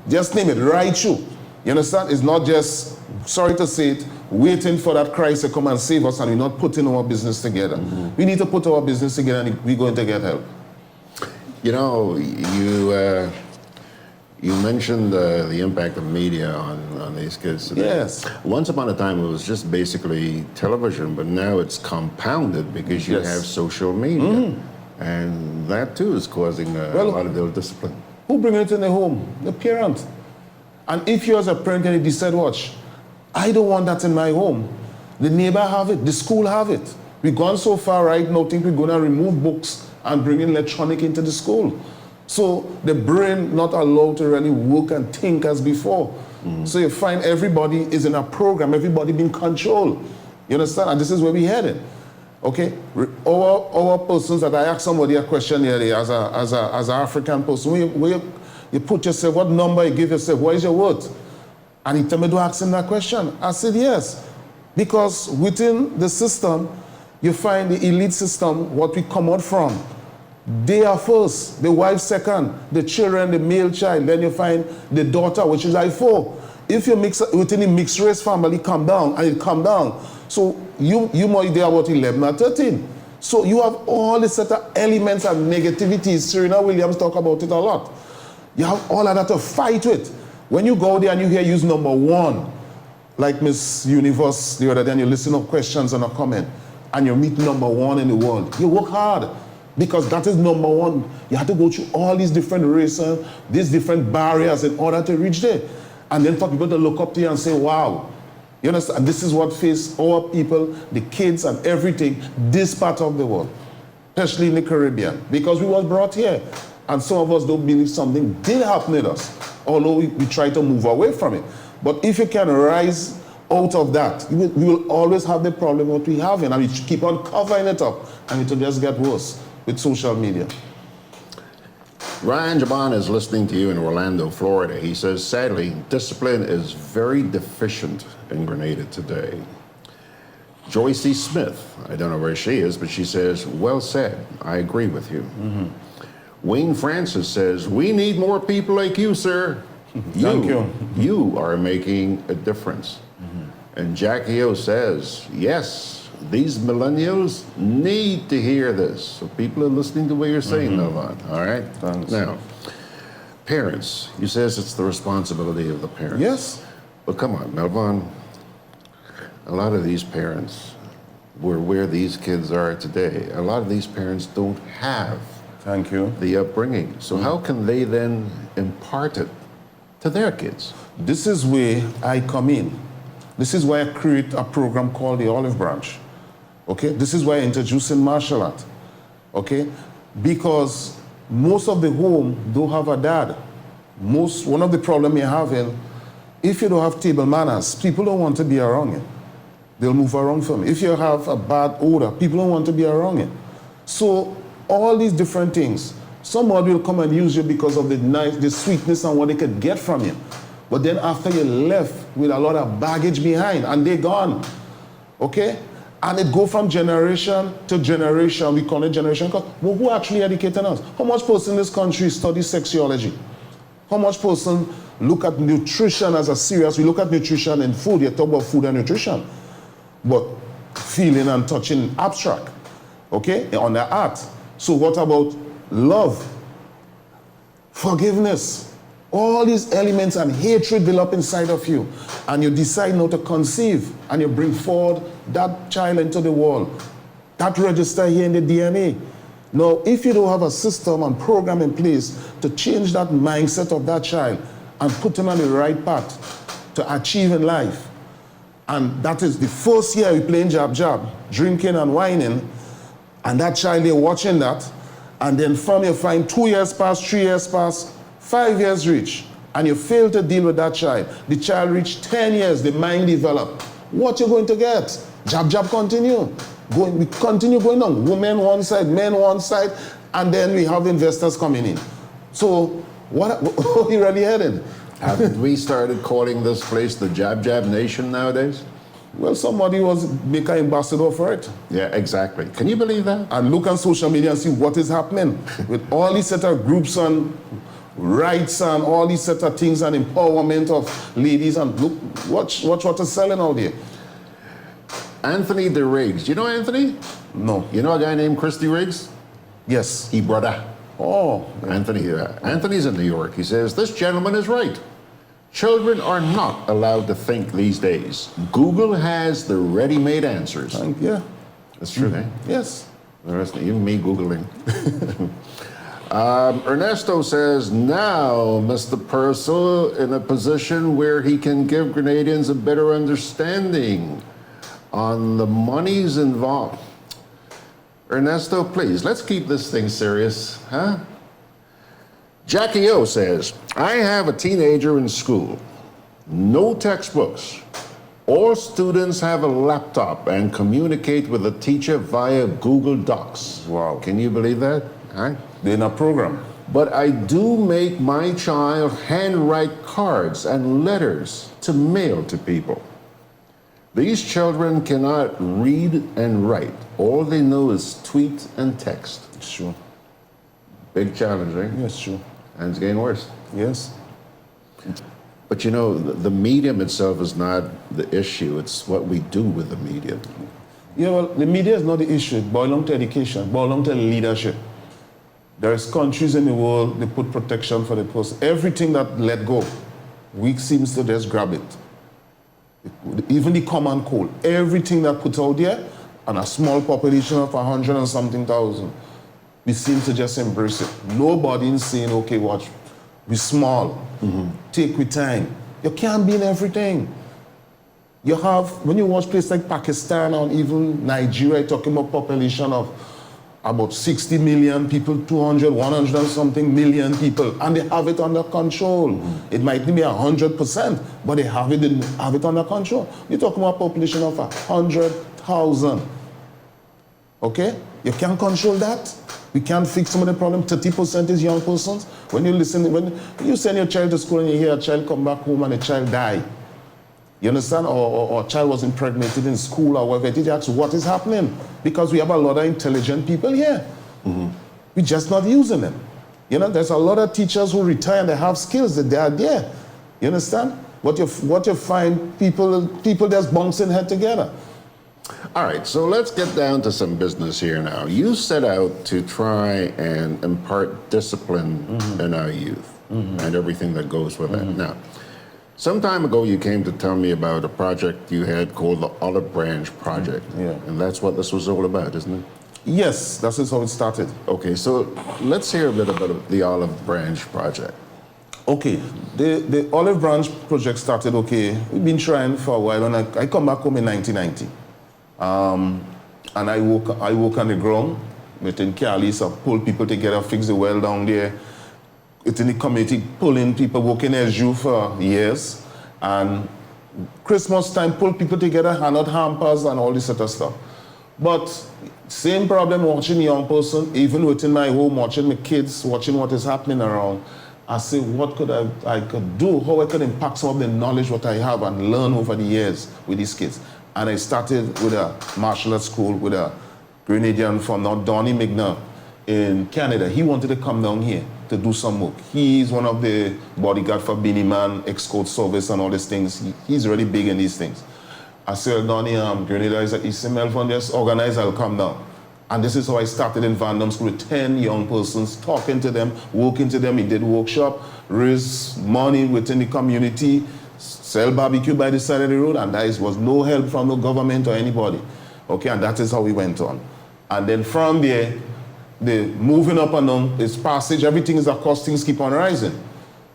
just name it, right through. You understand? It's not just, sorry to say it, waiting for that Christ to come and save us and we're not putting our business together. We need to put our business together and we're going to get help. You know, you mentioned the impact of media on these kids today. Yes. Once upon a time, it was just basically television, but now it's compounded because you have social media. And that, too, is causing a lot of ill discipline. Who bring it in the home? The parent. And if you as a parent can decide, watch, I don't want that in my home. The neighbor have it, the school have it. We've gone so far right now, think we're going to remove books and bring in electronic into the school. So the brain not allowed to really work and think as before. So you find everybody is in a program, everybody being controlled. You understand? And this is where we're headed. Okay? Our persons that I asked somebody a question here as an African person, where you put yourself, what number you give yourself, what is your worth? And he told me to ask him that question. I said, yes. Because within the system, you find the elite system, what we come out from. They are first, the wife second, the children, the male child. Then you find the daughter, which is I4. If you mix within a mixed race family, come down, and it come down. So you might be about 11 or 13. So you have all the set of elements and negativities. Serena Williams talk about it a lot. You have all of that to fight with. When you go there and you hear use number one, like Miss Universe the other day, and you listen to questions and a comment, and you meet number one in the world, you work hard. Because that is number one. You have to go through all these different races, these different barriers in order to reach there. And then for people to look up to you and say, wow. You understand? And this is what face our people, the kids and everything, this part of the world, especially in the Caribbean. Because we were brought here. And some of us don't believe something did happen with us, although we try to move away from it. But if you can rise out of that, we will always have the problem what we have, and we keep on covering it up, and it will just get worse with social media. Ryan Jabon is listening to you in Orlando, Florida. He says, sadly, discipline is very deficient in Grenada today. Joyce C. Smith, I don't know where she is, but she says, well said. I agree with you. Wayne Francis says, we need more people like you, sir. Thank you. You are making a difference. And Jackie O says, yes, these millennials need to hear this. So people are listening to what you're saying, Melvin. All right? Thanks. Now, parents, you says it's the responsibility of the parents. Yes. But come on, Melvin, a lot of these parents, where these kids are today, a lot of these parents don't have Thank you. the upbringing. So how can they then impart it to their kids? This is where I come in. This is why I create a program called the Olive Branch. Okay? This is why I introduce in martial art. Okay? Because most of the home don't have a dad. One of the problems you're having, if you don't have table manners, people don't want to be around you. They'll move around from you. If you have a bad odor, people don't want to be around you. So all these different things, somebody will come and use you because of the sweetness and what they could get from you. But then after you're left with a lot of baggage behind and they're gone, okay? And it go from generation to generation. We call it generation. Well, who actually educated us? How much person in this country study sexuology? How much person look at nutrition as a serious? We look at nutrition in food. You talk about food and nutrition. But feeling and touching abstract. Okay? On the art. So what about love? Forgiveness? All these elements and hatred build up inside of you, and you decide not to conceive, and you bring forward that child into the world. That register here in the DNA. Now, if you don't have a system and program in place to change that mindset of that child and put him on the right path to achieve in life, and that is the first year we playing jab, drinking and whining, and that child, they're watching that, and then from you find 2 years pass, 3 years pass, 5 years reach, and you fail to deal with that child. The child reach 10 years, the mind develop. What you going to get? Jab continue. We continue going on. Women one side, men one side, and then we have investors coming in. So what are we really headed? Haven't we started calling this place the Jab Nation nowadays? Well, somebody was make an ambassador for it. Yeah, exactly. Can you believe that? And look on social media and see what is happening with all these set of groups and rights and all these set of things and empowerment of ladies, and look, watch what is selling out there. Anthony the Riggs. You know Anthony? No. You know a guy named Christy Riggs? Yes. He brother. Oh. Anthony's in New York. He says, this gentleman is right. Children are not allowed to think these days. Google has the ready-made answers. Yeah. That's true, eh? Yes. Even me Googling. Ernesto says, now Mr. Purcell in a position where he can give Grenadians a better understanding on the monies involved. Ernesto, please, let's keep this thing serious, huh? Jackie O says, I have a teenager in school. No textbooks. All students have a laptop and communicate with the teacher via Google Docs. Wow. Can you believe that? Huh? They're in a program. But I do make my child handwrite cards and letters to mail to people. These children cannot read and write. All they know is tweet and text. Sure. Big challenge, right? Yes, sure. And it's getting worse. Yes. But you know, the medium itself is not the issue. It's what we do with the media. Yeah, well, the media is not the issue. It boils down to education, it boils down to leadership. There's countries in the world, they put protection for the person. Everything that let go, we seems to just grab it. Even the common cold, everything that put out there, and a small population of 100 and something thousand, we seem to just embrace it. Nobody is saying, okay, watch, we small, take with time. You can't be in everything. You have, when you watch places like Pakistan or even Nigeria, talking about population of about 60 million people, 200, 100 and something million people, and they have it under control. It might be 100%, but they have it under control. You're talking about a population of 100,000. Okay? You can't control that. We can't fix some of the problem. 30% is young persons. When you send your child to school and you hear a child come back home and a child die, you understand? Or a child was impregnated in school or whatever, you ask what is happening? Because we have a lot of intelligent people here. We're just not using them. You know, there's a lot of teachers who retire and they have skills that they are there. You understand? What you find, people just bouncing head together. All right, so let's get down to some business here now. You set out to try and impart discipline in our youth and everything that goes with it. Now, some time ago, you came to tell me about a project you had called the Olive Branch Project. Yeah. And that's what this was all about, isn't it? Yes, that's how it started. Okay, so let's hear a bit about the Olive Branch Project. Okay, the Olive Branch Project started, okay, we've been trying for a while, and I come back home in 1990. And I work on the ground, within Cali, so pull people together, fix the well down there. Within the community, pulling people, working as you for years. And Christmas time, pull people together, hand out hampers and all this sort of stuff. But same problem watching young person, even within my home, watching my kids, watching what is happening around. I say, what could I could do, how I could impact some of the knowledge what I have and learn over the years with these kids. And I started with a martial arts school with a Grenadian from now, Donnie Migna in Canada. He wanted to come down here to do some work. He's one of the bodyguard for Beanie Man, escort service and all these things. He's really big in these things. I said, Donnie, Grenada is at East Melbourne, just organize, I'll come down. And this is how I started in Van Damme School with 10 young persons, talking to them, working to them. He did workshop, raise money within the community, sell barbecue by the side of the road, and there was no help from no government or anybody. Okay, and that is how we went on. And then from there, the moving up and down, its passage, everything is, of course, things keep on rising.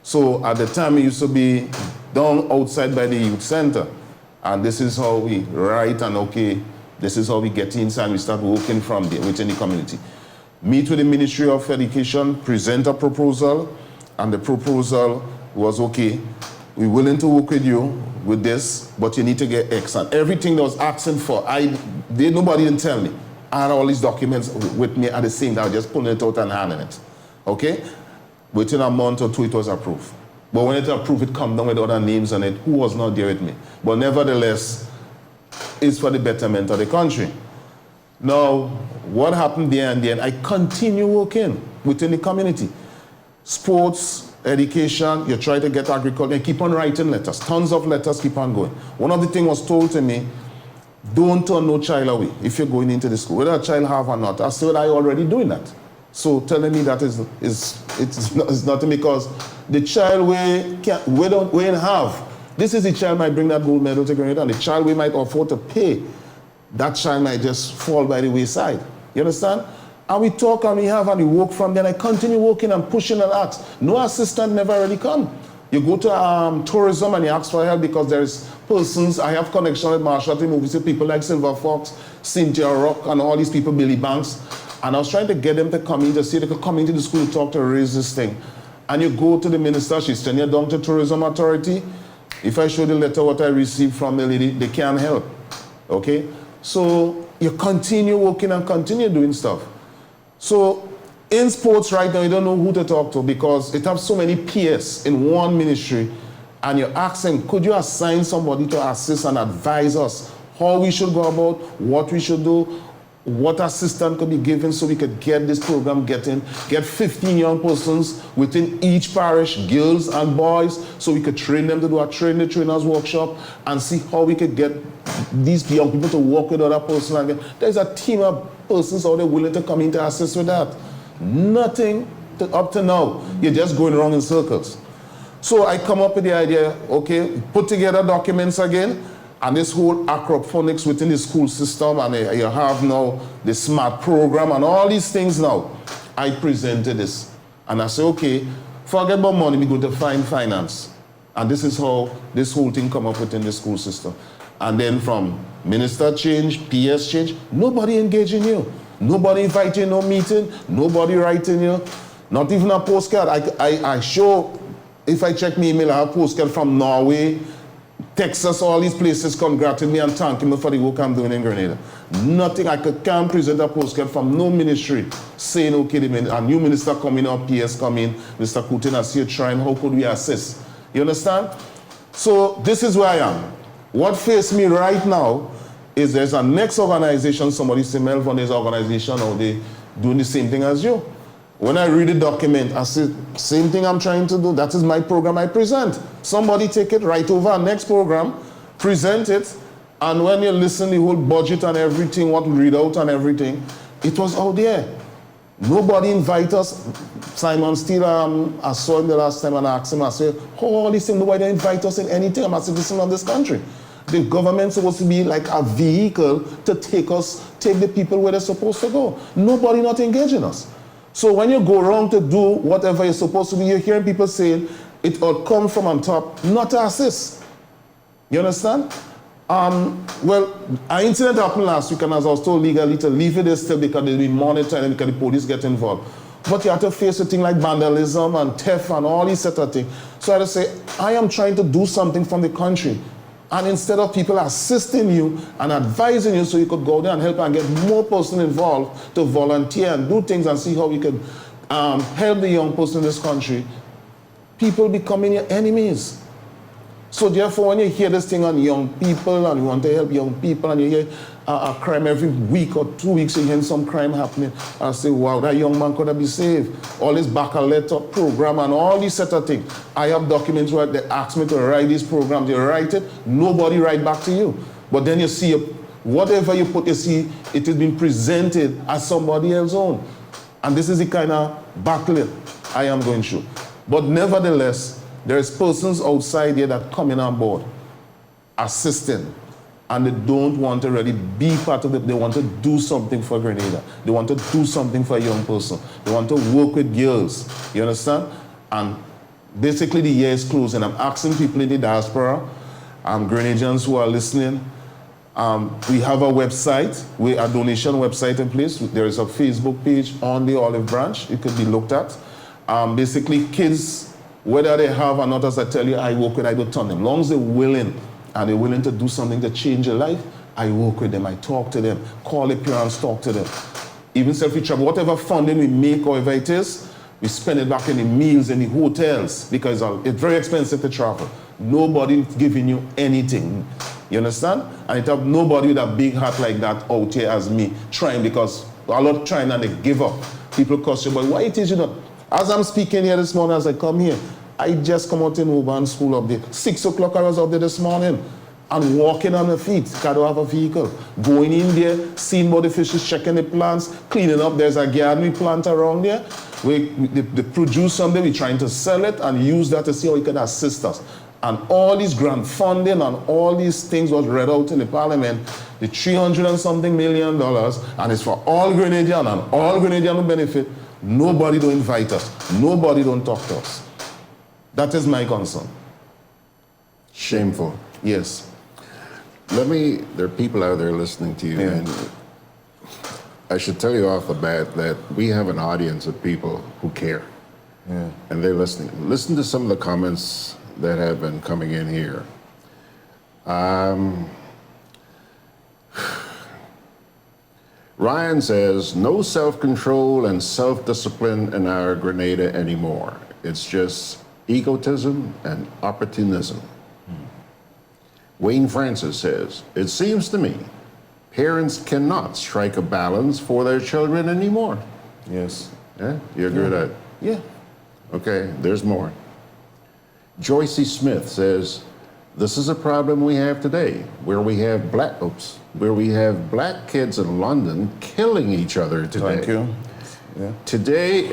So at the time, it used to be down outside by the youth center. And this is how we write and okay, this is how we get inside, we start working from there within the community. Meet with the Ministry of Education, present a proposal, and the proposal was okay, we're willing to work with you with this, but you need to get X. And everything that was asking for, nobody didn't tell me. I had all these documents with me at the same time, just pulling it out and handing it. Okay? Within a month or two, it was approved. But when it approved, it come down with other names on it, who was not there with me. But nevertheless, it's for the betterment of the country. Now, what happened there and then, I continue working within the community. Sports, education, you try to get agriculture, and keep on writing letters. Tons of letters keep on going. One of the things was told to me, don't turn no child away if you're going into the school, whether a child have or not. I said, I already doing that. So telling me that it's nothing, because the child we don't have. This is the child might bring that gold medal to Grenada, and the child we might afford to pay, that child might just fall by the wayside. You understand? And we talk and we have and we work from there, and I continue working and pushing and ask. No assistant never really come. You go to tourism and you ask for help because there's persons, I have connection with martial arts movies, people like Silver Fox, Cynthia Rock, and all these people, Billy Banks. And I was trying to get them to come in to see they could come into the school to talk to raise this thing. And you go to the minister, she's sending you down to Tourism Authority. If I show the letter what I received from the lady, they can't help. Okay? So you continue working and continue doing stuff. So in sports right now, you don't know who to talk to because it has so many PS in one ministry, and you're asking, could you assign somebody to assist and advise us how we should go about, what we should do, what assistance could be given so we could get this program get 15 young persons within each parish, girls and boys, so we could train them to do a trainers workshop and see how we could get these young people to work with other persons. There's a team of persons out there willing to come in to assist with that. Nothing up to now. You're just going around in circles. So I come up with the idea, okay, put together documents again, and this whole acrophonics within the school system, and you have now the SMART program and all these things now. I presented this, and I said, okay, forget about money, we're going to find finance. And this is how this whole thing come up within the school system. And then from minister change, PS change, nobody engaging you. Nobody inviting you, no meeting, nobody writing you, not even a postcard. I show, if I check my email, I have a postcard from Norway, Texas, all these places congratulating me and thanking me for the work I'm doing in Grenada. Nothing, can't present a postcard from no ministry saying, okay, a new minister coming up, PS coming, Mr. Kutin, I see you trying, how could we assist? You understand? So this is where I am. What faced me right now is there's a next organization, somebody say, Melbourne, there's an organization out there doing the same thing as you. When I read the document, I say, same thing I'm trying to do, that is my program I present. Somebody take it right over our next program, present it, and when you listen the whole budget and everything, what we read out and everything, it was out there. Nobody invite us. Simon Steele, I saw him the last time and I asked him, I said, how all these things, nobody invite us in anything, I'm a citizen of this country. The government's supposed to be like a vehicle to take the people where they're supposed to go. Nobody not engaging us. So when you go around to do whatever you're supposed to do, you're hearing people saying it all come from on top, not to assist. You understand? Well, an incident happened last week, and as I was told legally to leave it there still because they'll be monitored and because the police get involved. But you have to face a thing like vandalism and theft and all these set of things. So I had to say, I am trying to do something from the country. And instead of people assisting you and advising you so you could go there and help and get more person involved to volunteer and do things and see how we could help the young person in this country, people becoming your enemies. So therefore, when you hear this thing on young people and you want to help young people and you hear a crime every week or 2 weeks, you hear some crime happening, I say, wow, that young man could have been saved. All this baccalaureate program and all these set of things. I have documents where they ask me to write these programs. You write it, nobody write back to you. But then you see, whatever you put, you see, it has been presented as somebody else's own. And this is the kind of battle I am going through. But nevertheless, there is persons outside here that come in on board, assisting, and they don't want to really be part of it. They want to do something for Grenada. They want to do something for a young person. They want to work with girls. You understand? And basically the year is closing. I'm asking people in the diaspora, Grenadians who are listening, we have a website, a donation website in place. There is a Facebook page on the Olive Branch. It could be looked at. Basically, kids, whether they have or not, as I tell you, I work with, I don't turn them. As long as they're willing, and they're willing to do something to change their life, I work with them, I talk to them, call their parents, talk to them. Even if we travel, whatever funding we make, whatever it is, we spend it back in the meals, in the hotels, because it's very expensive to travel. Nobody's giving you anything. You understand? And it have nobody with a big heart like that out here as me, trying, because a lot of trying and they give up. People question, but why it is you not? As I'm speaking here this morning, as I come here, I just come out in Urban School up there. 6 o'clock I was up there this morning and walking on my feet, because I don't have a vehicle. Going in there, seeing about the fishes, checking the plants, cleaning up. There's a garden we plant around there. They produce something, we're trying to sell it and use that to see how it can assist us. And all these grant funding and all these things was read out in the parliament, the $300 and something million, and it's for all Grenadian and all Grenadian will benefit. Nobody don't invite us. Nobody don't talk to us. That is my concern. Shameful. Yes. There are people out there listening to you, and I should tell you off the bat that we have an audience of people who care. Yeah. And they're listening. Listen to some of the comments that have been coming in here. Ryan says, no self-control and self-discipline in our Grenada anymore. It's just egotism and opportunism. Wayne Francis says, it seems to me parents cannot strike a balance for their children anymore. Yes. Yeah? You agree with that? Yeah. Okay, there's more. Joycey Smith says, this is a problem we have today, where we have black kids in London killing each other today. Thank you. Yeah. Today,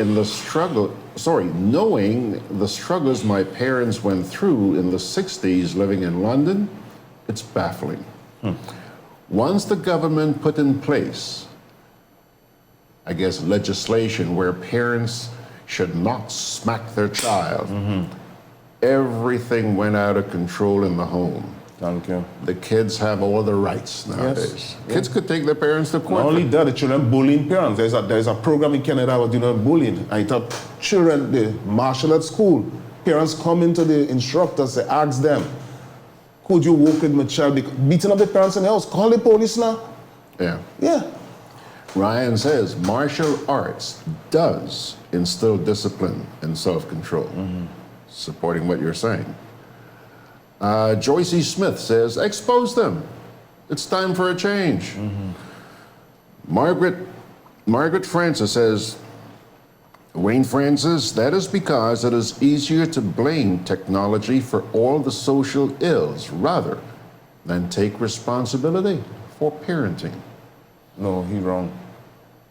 knowing the struggles my parents went through in the 60s living in London, it's baffling. Once the government put in place, I guess, legislation where parents should not smack their child, everything went out of control in the home. Thank you. The kids have all the rights nowadays. Yes. Kids could take their parents to court. Not only that, the children bullying parents. There's a program in Canada where dealing with bullying. I thought children, the martial at school, parents come into the instructors, they ask them, could you work with my child? Beating up the parents in the house, call the police now. Yeah. Yeah. Ryan says martial arts does instill discipline and self-control. Supporting what you're saying. Joycey Smith says, expose them. It's time for a change. Margaret Francis says, Wayne Francis, that is because it is easier to blame technology for all the social ills rather than take responsibility for parenting. No, he's wrong.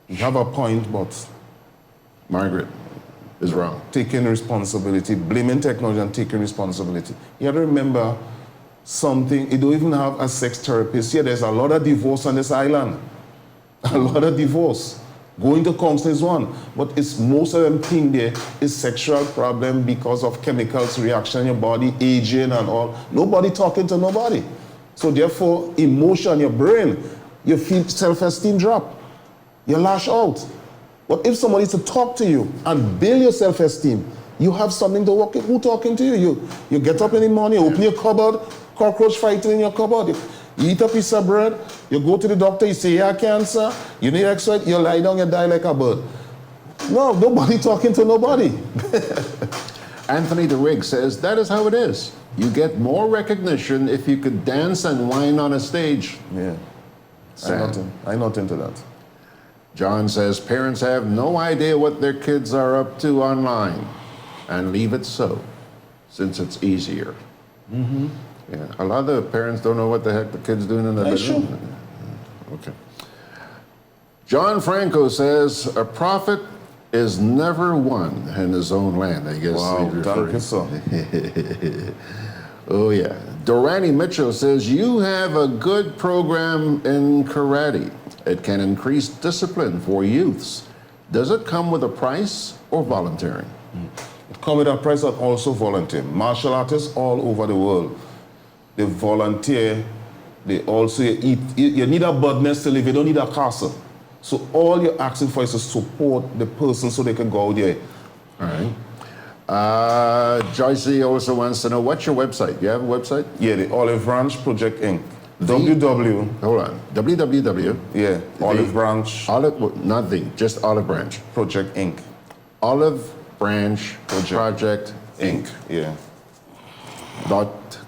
You have a point, but Margaret is wrong. Taking responsibility, blaming technology and taking responsibility. You have to remember something, you don't even have a sex therapist here. There's a lot of divorce on this island. A lot of divorce. Going to counseling is one, but it's most of them think there is sexual problem because of chemicals reaction in your body, aging and all. Nobody talking to nobody. So therefore, emotion, your brain, you feel self-esteem drop. You lash out. But if somebody is to talk to you and build your self-esteem, you have something to work with. Who talking to you? You get up in the morning, you open your cupboard, cockroach fighting in your cupboard. You eat a piece of bread, you go to the doctor, you say you have cancer, you need exercise, you lie down, you die like a bird. No, nobody talking to nobody. Anthony DeRigg says that is how it is. You get more recognition if you could dance and whine on a stage. Yeah. Sad. I'm not into that. John says parents have no idea what their kids are up to online and leave it so, since it's easier. Mm-hmm. Yeah, a lot of the parents don't know what the heck the kid's doing in the bedroom. Okay. John Franco says a prophet is never one in his own land. I guess. Wow, he's thank you, sir. Oh yeah. Dorani Mitchell says you have a good program in karate. It can increase discipline for youths. Does it come with a price or volunteering? It comes with a price but also volunteer. Martial artists all over the world, they volunteer. They also eat. You need a bird nest to live. You don't need a castle. So all you're asking for is to support the person so they can go out there. All right. Joycey also wants to know, what's your website? You have a website? Yeah, the Olive Branch Project Inc. Hold on. www. Yeah, Olive Branch. Not the, just Olive Branch. Project Inc. Olive Branch Project Inc. Yeah.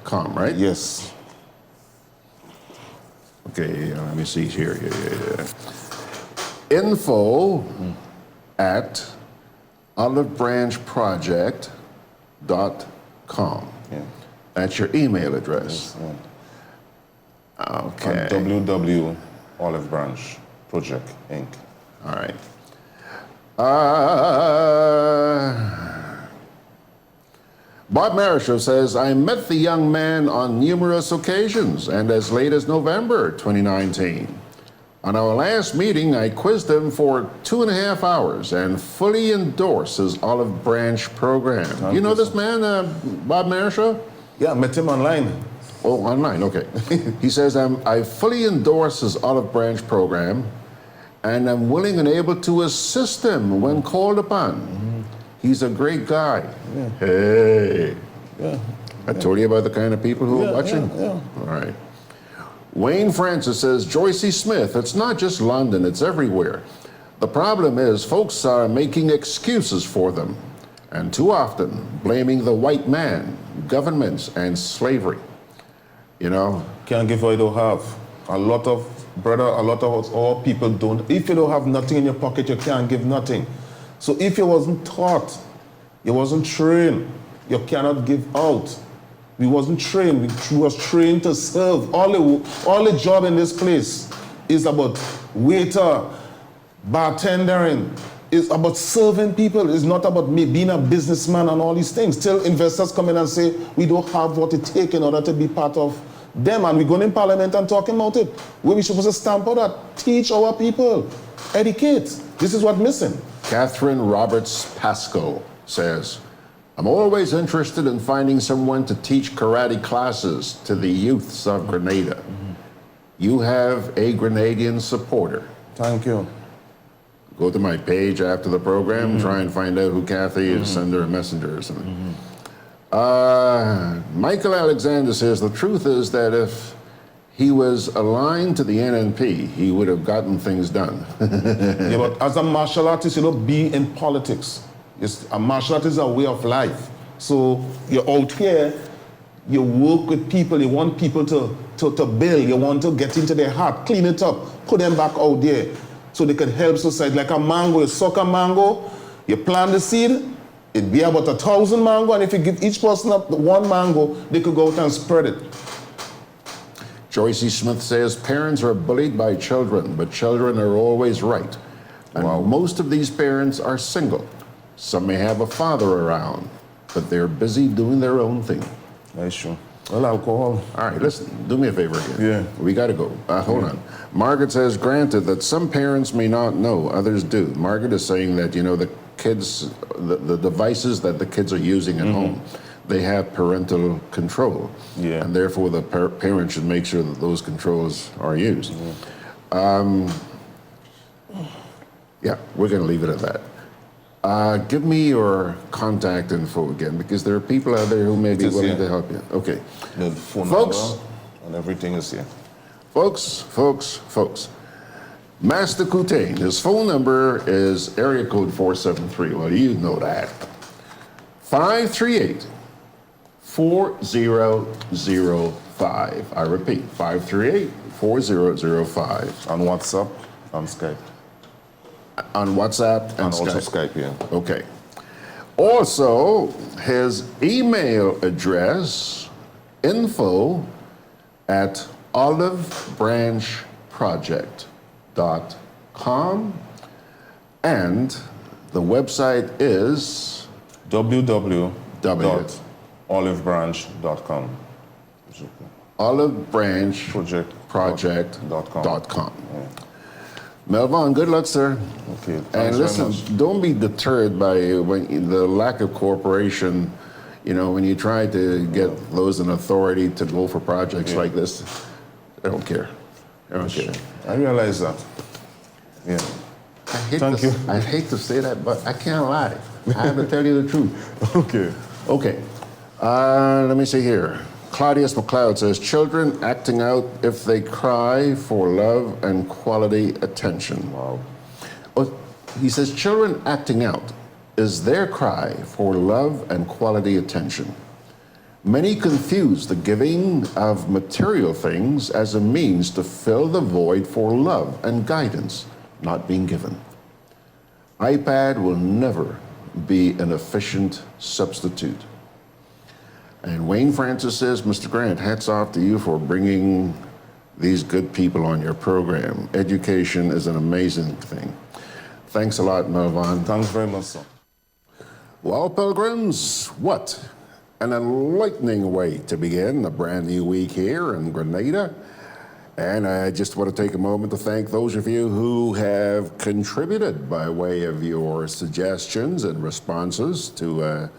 .com, right? Yes. Okay, let me see here. Info at olivebranchproject.com. Yeah. That's your email address. Yes, Okay. and www. Olive Branch Project Inc. All right. Bob Marishow says, I met the young man on numerous occasions and as late as November 2019. On our last meeting, I quizzed him for 2.5 hours and fully endorsed his Olive Branch program. You know this man, Bob Marishow? Yeah, I met him online. Oh, online, okay. He says, I fully endorse his Olive Branch program and I'm willing and able to assist him when called upon. He's a great guy. Yeah. Hey. Yeah. I told you about the kind of people who are watching? Yeah. All right. Wayne Francis says, Joycey Smith, it's not just London, it's everywhere. The problem is folks are making excuses for them and too often blaming the white man, governments, and slavery. You know? Can't give what you don't have. A lot of us, all people don't. If you don't have nothing in your pocket, you can't give nothing. So if you wasn't taught, you wasn't trained, you cannot give out. We wasn't trained, we was trained to serve. All the job in this place is about waiter, bartendering, it's about serving people. It's not about me being a businessman and all these things. Till investors come in and say, we don't have what it takes in order to be part of them, and we go in parliament and talking about it. Where we supposed to stamp out that, teach our people, educate. This is what's missing. Catherine Roberts Pasco says, I'm always interested in finding someone to teach karate classes to the youths of Grenada. You have a Grenadian supporter. Thank you. Go to my page after the program, try and find out who Kathy is, send her a messenger or something. Michael Alexander says, the truth is that if he was aligned to the NNP, he would have gotten things done. Yeah, but as a martial artist, you don't be in politics. A martial artist is a way of life. So you're out here, you work with people, you want people to build, you want to get into their heart, clean it up, put them back out there so they can help society. Like a mango, you suck a mango, you plant the seed, it'd be about 1,000 mango, and if you give each person up one mango, they could go out and spread it. Joycey Smith says parents are bullied by children, but children are always right. And most of these parents are single. Some may have a father around, but they're busy doing their own thing. That's true. Well, alcohol. All right, listen, do me a favor again. Yeah. We got to go. Hold on. Margaret says, granted that some parents may not know, others do. Margaret is saying that, you know, the kids, the devices that the kids are using at home, they have parental control. Yeah. And therefore the parent should make sure that those controls are used. Yeah, we're going to leave it at that. Give me your contact info again, because there are people out there who may be willing to help you. Okay. The phone folks, number and everything is here. Folks. Master Coutain, his phone number is area code 473. Well, you know that. 538-4005. I repeat, 538-4005. On WhatsApp, on Skype. On WhatsApp and And Skype. also Skype, yeah. Okay. Also, his email address, info@olivebranchproject.com, and the website is www.olivebranch.com. olivebranchproject.com. Melvin, good luck, sir. Okay. And listen, don't be deterred by the lack of cooperation. You know, when you try to get those in authority to go for projects like this, they don't care. They don't care. I realize that. Yeah. Thank you. I hate to say that, but I can't lie. I have to tell you the truth. Okay. Okay. Let me see here. Claudius McLeod says, children acting out if they cry for love and quality attention. Wow. Well, he says, children acting out is their cry for love and quality attention. Many confuse the giving of material things as a means to fill the void for love and guidance not being given. iPad will never be an efficient substitute. And Wayne Francis says, Mr. Grant, hats off to you for bringing these good people on your program. Education is an amazing thing. Thanks a lot, Melvin. Thanks very much, sir. Well, pilgrims, what an enlightening way to begin a brand new week here in Grenada. And I just want to take a moment to thank those of you who have contributed by way of your suggestions and responses to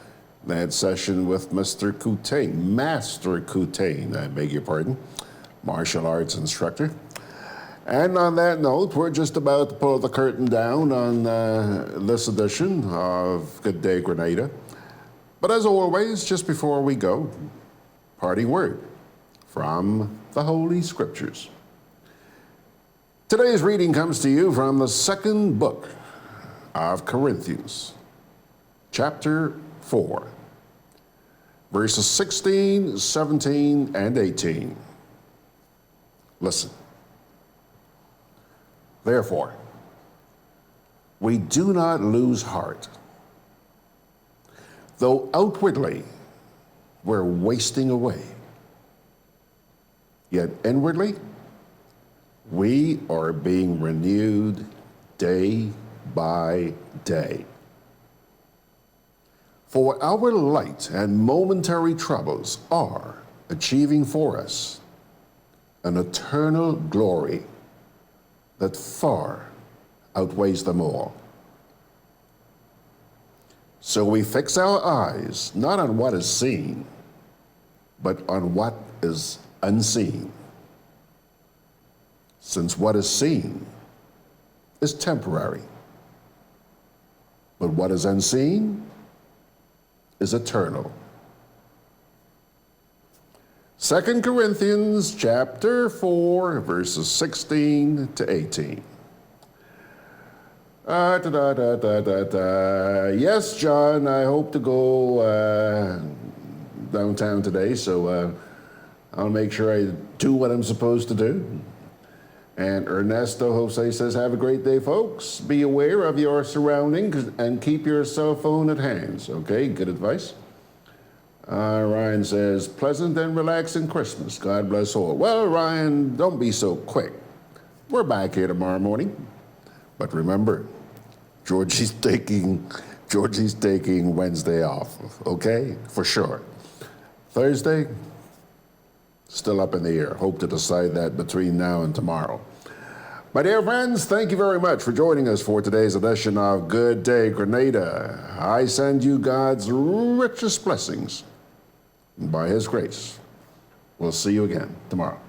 that session with Mr. Coutain, Master Coutain, I beg your pardon, martial arts instructor. And on that note, we're just about to pull the curtain down on this edition of Gudday Grenada. But as always, just before we go, parting word from the Holy Scriptures. Today's reading comes to you from the second book of Corinthians, chapter 4, verses 16, 17, and 18. Listen. Therefore, we do not lose heart. Though outwardly we're wasting away, yet inwardly we are being renewed day by day. For our light and momentary troubles are achieving for us an eternal glory that far outweighs them all. So we fix our eyes not on what is seen, but on what is unseen. Since what is seen is temporary, but what is unseen is eternal. 2 Corinthians chapter 4, verses 16 to 18. Yes, John, I hope to go downtown today, so I'll make sure I do what I'm supposed to do. And Ernesto Jose says, have a great day, folks. Be aware of your surroundings and keep your cell phone at hand. Okay, good advice. Ryan says, pleasant and relaxing Christmas. God bless all. Well, Ryan, don't be so quick. We're back here tomorrow morning. But remember, Georgie's taking Wednesday off, okay? For sure. Thursday, still up in the air. Hope to decide that between now and tomorrow. My dear friends, thank you very much for joining us for today's edition of Gudday Grenada. I send you God's richest blessings. And by His grace, we'll see you again tomorrow.